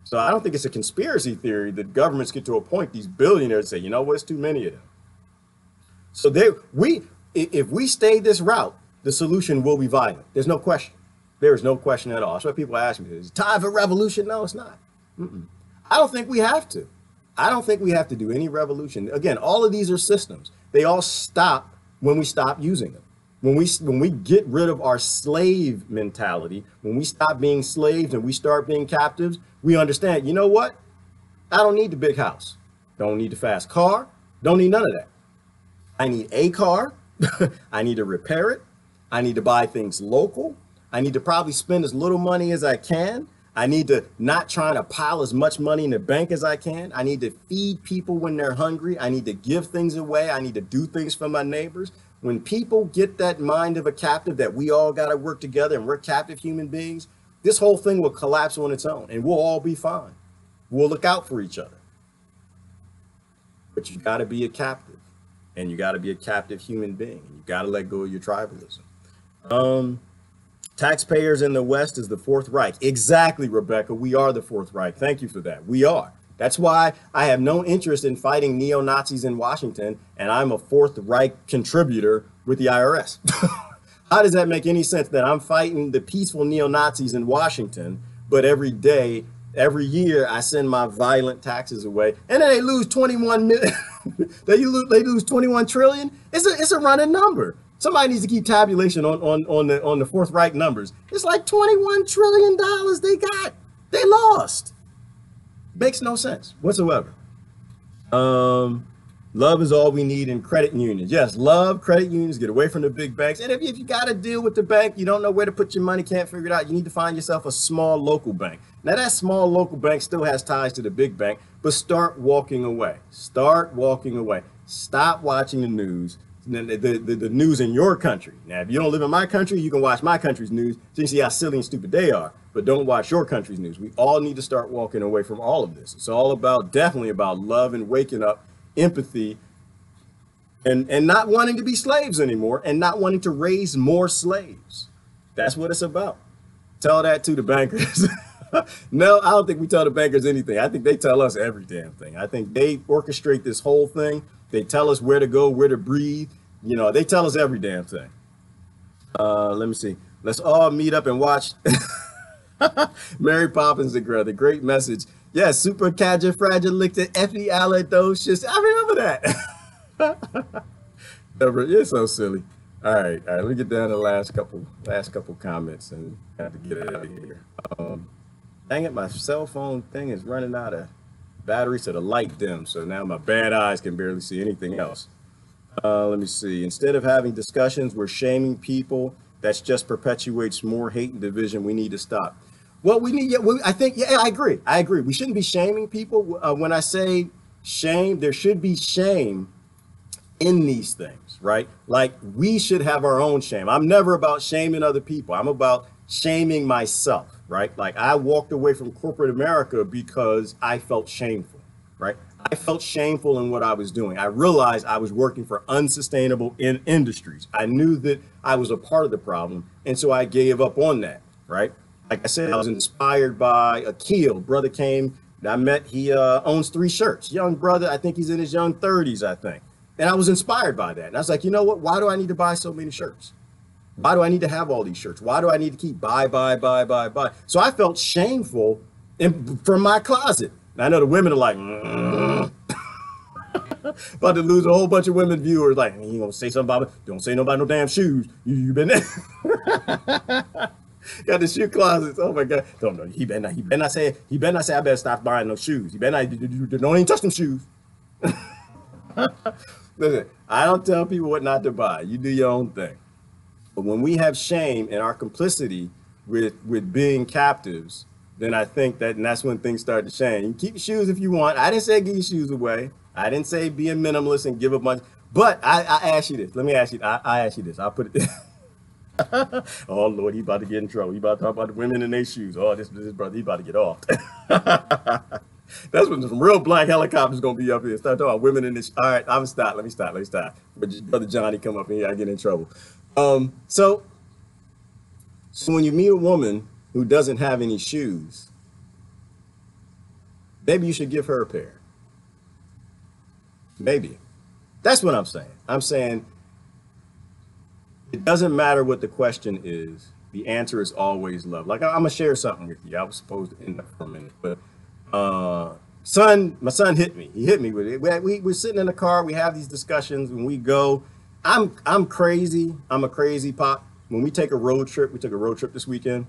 So I don't think it's a conspiracy theory that governments get to a point, these billionaires say, you know what, it's too many of them. So if we stay this route, the solution will be violent. There's no question. There is no question at all. That's why people ask me, is it time for revolution? No, it's not. I don't think we have to. I don't think we have to do any revolution. Again, all of these are systems. They all stop when we stop using them. When we get rid of our slave mentality, when we stop being slaves and we start being captives, we understand, you know what? I don't need the big house. Don't need the fast car. Don't need none of that. I need a car. I need to repair it. I need to buy things local. I need to probably spend as little money as I can. I need to not try to pile as much money in the bank as I can. I need to feed people when they're hungry. I need to give things away. I need to do things for my neighbors. When people get that mind of a captive that we all got to work together and we're captive human beings, this whole thing will collapse on its own and we'll all be fine. We'll look out for each other. But you got to be a captive, and you got to be a captive human being. And you got to let go of your tribalism. Taxpayers in the West is the Fourth Reich. Exactly, Rebecca. We are the Fourth Reich. Thank you for that. We are. That's why I have no interest in fighting neo-Nazis in Washington, and I'm a Fourth Reich contributor with the IRS. How does that make any sense that I'm fighting the peaceful neo-Nazis in Washington, but every day, every year, I send my violent taxes away, and then they lose 21 million. they lose 21 trillion. It's a running number. Somebody needs to keep tabulation on the Fourth Reich numbers. It's like $21 trillion they got. They lost. Makes no sense whatsoever. Love is all we need in credit unions. Yes, love credit unions, get away from the big banks. And if you got to deal with the bank, you don't know where to put your money, can't figure it out, you need to find yourself a small local bank. Now that small local bank still has ties to the big bank, but start walking away. Start walking away. Stop watching the news. The news in your country. Now, if you don't live in my country, you can watch my country's news so you can see how silly and stupid they are, but don't watch your country's news. We all need to start walking away from all of this. It's all about, definitely about love and waking up, empathy, and not wanting to be slaves anymore and not wanting to raise more slaves. That's what it's about. Tell that to the bankers. No, I don't think we tell the bankers anything. I think they tell us every damn thing. I think they orchestrate this whole thing. They tell us where to go, where to breathe. You know, they tell us every damn thing. Let me see. Let's all meet up and watch Mary Poppins the great message. Yes, super fragile Effie alidocious. I remember that. You're so silly. All right, let me get down to the last couple comments and have to get out of here. Dang it, my cell phone thing is running out of battery, so the light dimmed, so now my bad eyes can barely see anything else. Let me see. Instead of having discussions, we're shaming people. That just perpetuates more hate and division. We need to stop. Well, we need. I think. Yeah, I agree. I agree. We shouldn't be shaming people. When I say shame, there should be shame in these things, right? Like we should have our own shame. I'm never about shaming other people. I'm about shaming myself. Right? Like I walked away from corporate America because I felt shameful, right? I felt shameful in what I was doing. I realized I was working for unsustainable industries. I knew that I was a part of the problem. And so I gave up on that, right? Like I said, I was inspired by Akil. Brother came, I met, he owns 3 shirts. Young brother, I think he's in his young 30s, I think. And I was inspired by that. And I was like, you know what? Why do I need to buy so many shirts? Why do I need to have all these shirts? Why do I need to keep buy? So I felt shameful from my closet. And I know the women are like, about to lose a whole bunch of women viewers. Like, you gonna say something about it? Don't say nobody no damn shoes. You been there? Got the shoe closets. Oh my God! Don't. He better not say I better stop buying no shoes. He better not. Don't even touch them shoes. Listen, I don't tell people what not to buy. You do your own thing. But when we have shame and our complicity with being captives, then I think that's when things start to change. You keep your shoes if you want. I didn't say give your shoes away. I didn't say be a minimalist and give a bunch. But I ask you this. Let me ask you. I ask you this. I'll put it this. Oh Lord, he about to get in trouble. He about to talk about the women in their shoes. Oh, this brother, he about to get off. That's when some real black helicopters gonna be up here. Start talking about women in this. All right, I'm gonna stop. Let me stop. But Brother Johnny come up here, I get in trouble. So when you meet a woman who doesn't have any shoes, maybe you should give her a pair. Maybe. That's what I'm saying. I'm saying It doesn't matter what the question is. The answer is always love. Like I'm gonna share something with you. I was supposed to end up for a minute, but my son hit me. He hit me with it. We're sitting in the car. We have these discussions when we go. I'm crazy. I'm a crazy pop. When we take a road trip, we took a road trip this weekend.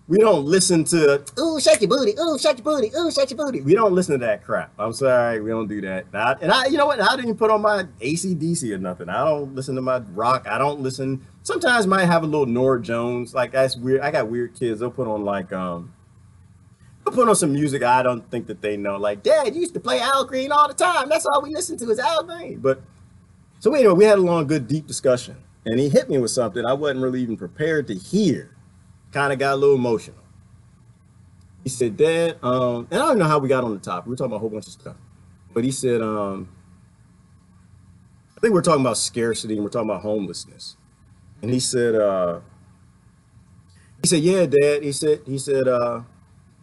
We don't listen to, ooh, shake your booty, ooh, shake your booty, ooh, shake your booty. We don't listen to that crap. I'm sorry, we don't do that. You know what? I didn't put on my AC/DC or nothing. I don't listen to my rock. I don't listen. Sometimes I might have a little Nora Jones. Like that's weird. I got weird kids. They'll put on like, they'll put on some music I don't think that they know. Like, Dad, you used to play Al Green all the time. That's all we listen to is Al Green. But so anyway, we had a long, good, deep discussion, and he hit me with something I wasn't really even prepared to hear. Kind of got a little emotional. He said, Dad, and I don't know how we got on the topic. We were talking about a whole bunch of stuff. But he said, I think we're talking about scarcity and we're talking about homelessness. And he said, yeah, Dad. He said,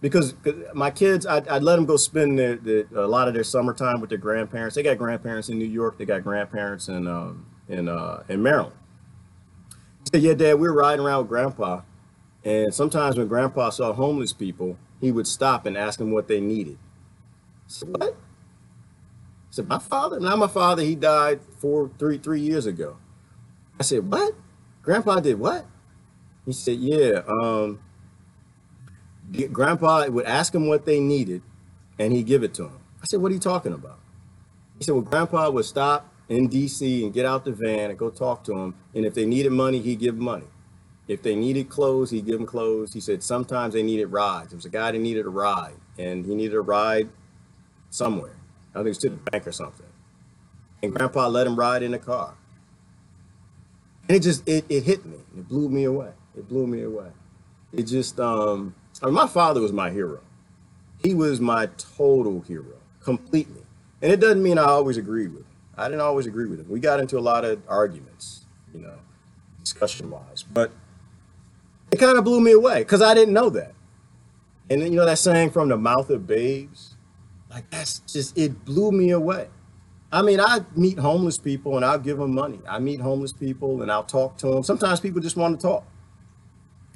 because my kids, I'd let them go spend a lot of their summertime with their grandparents. They got grandparents in New York. They got grandparents in Maryland. He said, yeah, Dad, we were riding around with Grandpa. And sometimes when Grandpa saw homeless people, he would stop and ask them what they needed. I said, what? I said, my father? Not my father. He died 3 years ago. I said, what? Grandpa did what? He said, yeah. Grandpa would ask them what they needed, and he'd give it to them. I said, what are you talking about? He said, well, Grandpa would stop in D.C. and get out the van and go talk to them. And if they needed money, he'd give them money. If they needed clothes, he'd give them clothes. He said sometimes they needed rides. There was a guy that needed a ride, and he needed a ride somewhere. I think it was to the bank or something. And Grandpa let him ride in the car. And it hit me. It blew me away. It blew me away. It just, my father was my hero. He was my total hero, completely. And it doesn't mean I always agreed with him. I didn't always agree with him. We got into a lot of arguments, discussion-wise. But it kind of blew me away because I didn't know that. And then, that saying from the mouth of babes, like it blew me away. I mean, I meet homeless people and I'll give them money. I meet homeless people and I'll talk to them. Sometimes people just want to talk.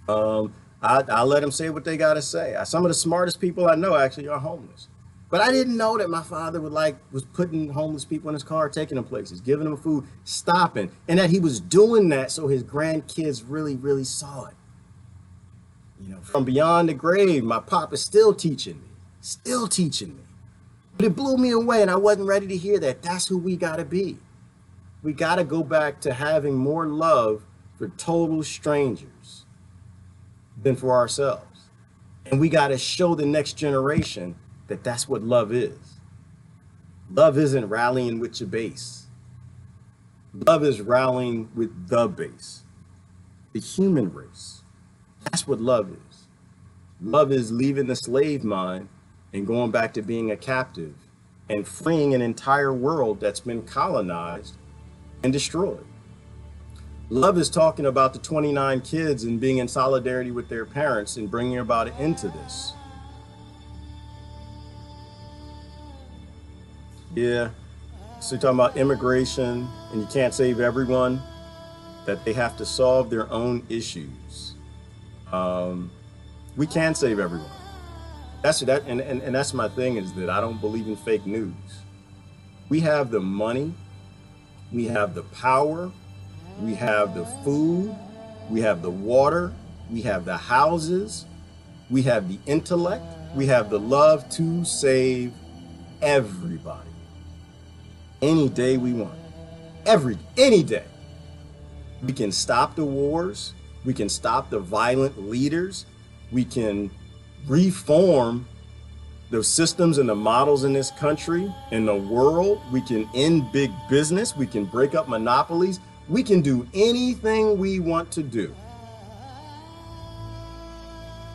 I'll let them say what they got to say. Some of the smartest people I know actually are homeless. But I didn't know that my father was putting homeless people in his car, taking them places, giving them food, stopping, and that he was doing that so his grandkids really, really saw it. From beyond the grave, my pop is still teaching me. But it blew me away, and I wasn't ready to hear that. That's who we got to be. We got to go back to having more love for total strangers than for ourselves. And we got to show the next generation that that's what love is. Love isn't rallying with your base. Love is rallying with the base, the human race. That's what love is. Love is leaving the slave mind and going back to being a captive and freeing an entire world that's been colonized and destroyed. Love is talking about the 29 kids and being in solidarity with their parents and bringing about it into this. Yeah, so you're talking about immigration and you can't save everyone, that they have to solve their own issues. We can save everyone. And that's my thing, is that I don't believe in fake news. We have the money, we have the power, we have the food, we have the water, we have the houses, we have the intellect, we have the love to save everybody. Any day we want. Any day. We can stop the wars. We can stop the violent leaders. We can reform the systems and the models in this country, in the world. We can end big business. We can break up monopolies. We can do anything we want to do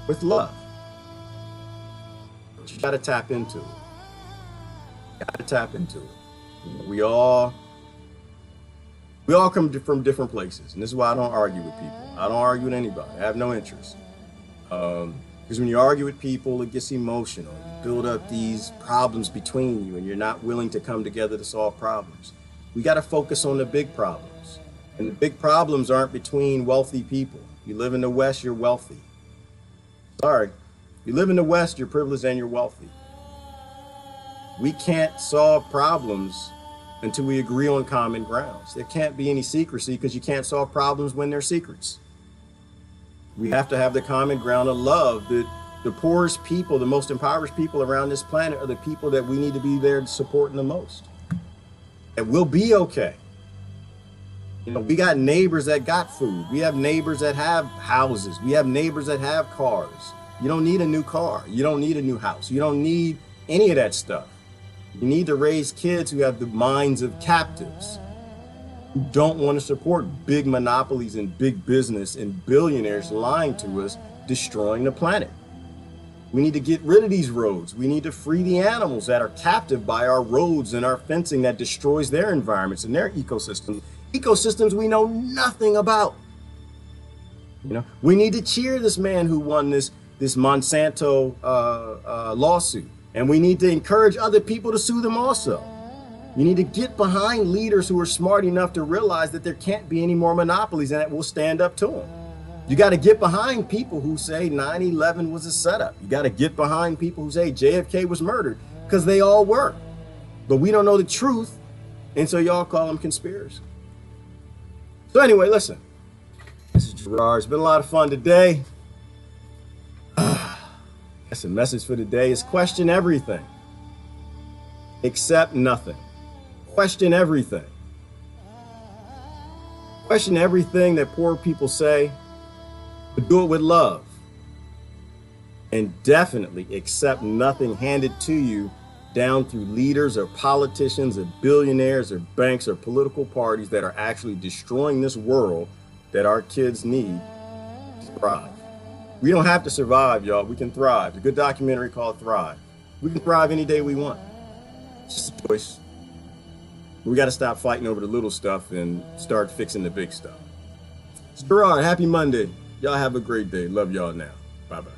with love. But you got to tap into it. You got to tap into it. We all come from different places, and this is why I don't argue with people. I don't argue with anybody. I have no interest. Because when you argue with people, it gets emotional. You build up these problems between you, and you're not willing to come together to solve problems. We got to focus on the big problems. And the big problems aren't between wealthy people. You live in the West, you're wealthy. Sorry. You live in the West, you're privileged and you're wealthy. We can't solve problems until we agree on common grounds. There can't be any secrecy because you can't solve problems when they're secrets. We have to have the common ground of love. The poorest people, the most impoverished people around this planet are the people that we need to be there supporting the most. And we'll be okay. You know, we got neighbors that got food. We have neighbors that have houses. We have neighbors that have cars. You don't need a new car. You don't need a new house. You don't need any of that stuff. You need to raise kids who have the minds of captives, who don't want to support big monopolies and big business and billionaires lying to us, destroying the planet. We need to get rid of these roads. We need to free the animals that are captive by our roads and our fencing that destroys their environments and their ecosystems. Ecosystems we know nothing about. You know, we need to cheer this man who won this Monsanto lawsuit, and we need to encourage other people to sue them also. You need to get behind leaders who are smart enough to realize that there can't be any more monopolies and that we'll stand up to them. You got to get behind people who say 9/11 was a setup. You got to get behind people who say JFK was murdered, because they all were. But we don't know the truth, and so y'all call them conspirators. So anyway, listen. This is Gerard. It's been a lot of fun today. That's the message for today is question everything. Accept nothing. Question everything. Question everything that poor people say, but do it with love. And definitely accept nothing handed to you down through leaders or politicians or billionaires or banks or political parties that are actually destroying this world that our kids need to thrive. We don't have to survive, y'all. We can thrive. A good documentary called Thrive. We can thrive any day we want. It's just a choice. We got to stop fighting over the little stuff and start fixing the big stuff. It's Gerard. Happy Monday. Y'all have a great day. Love y'all now. Bye-bye.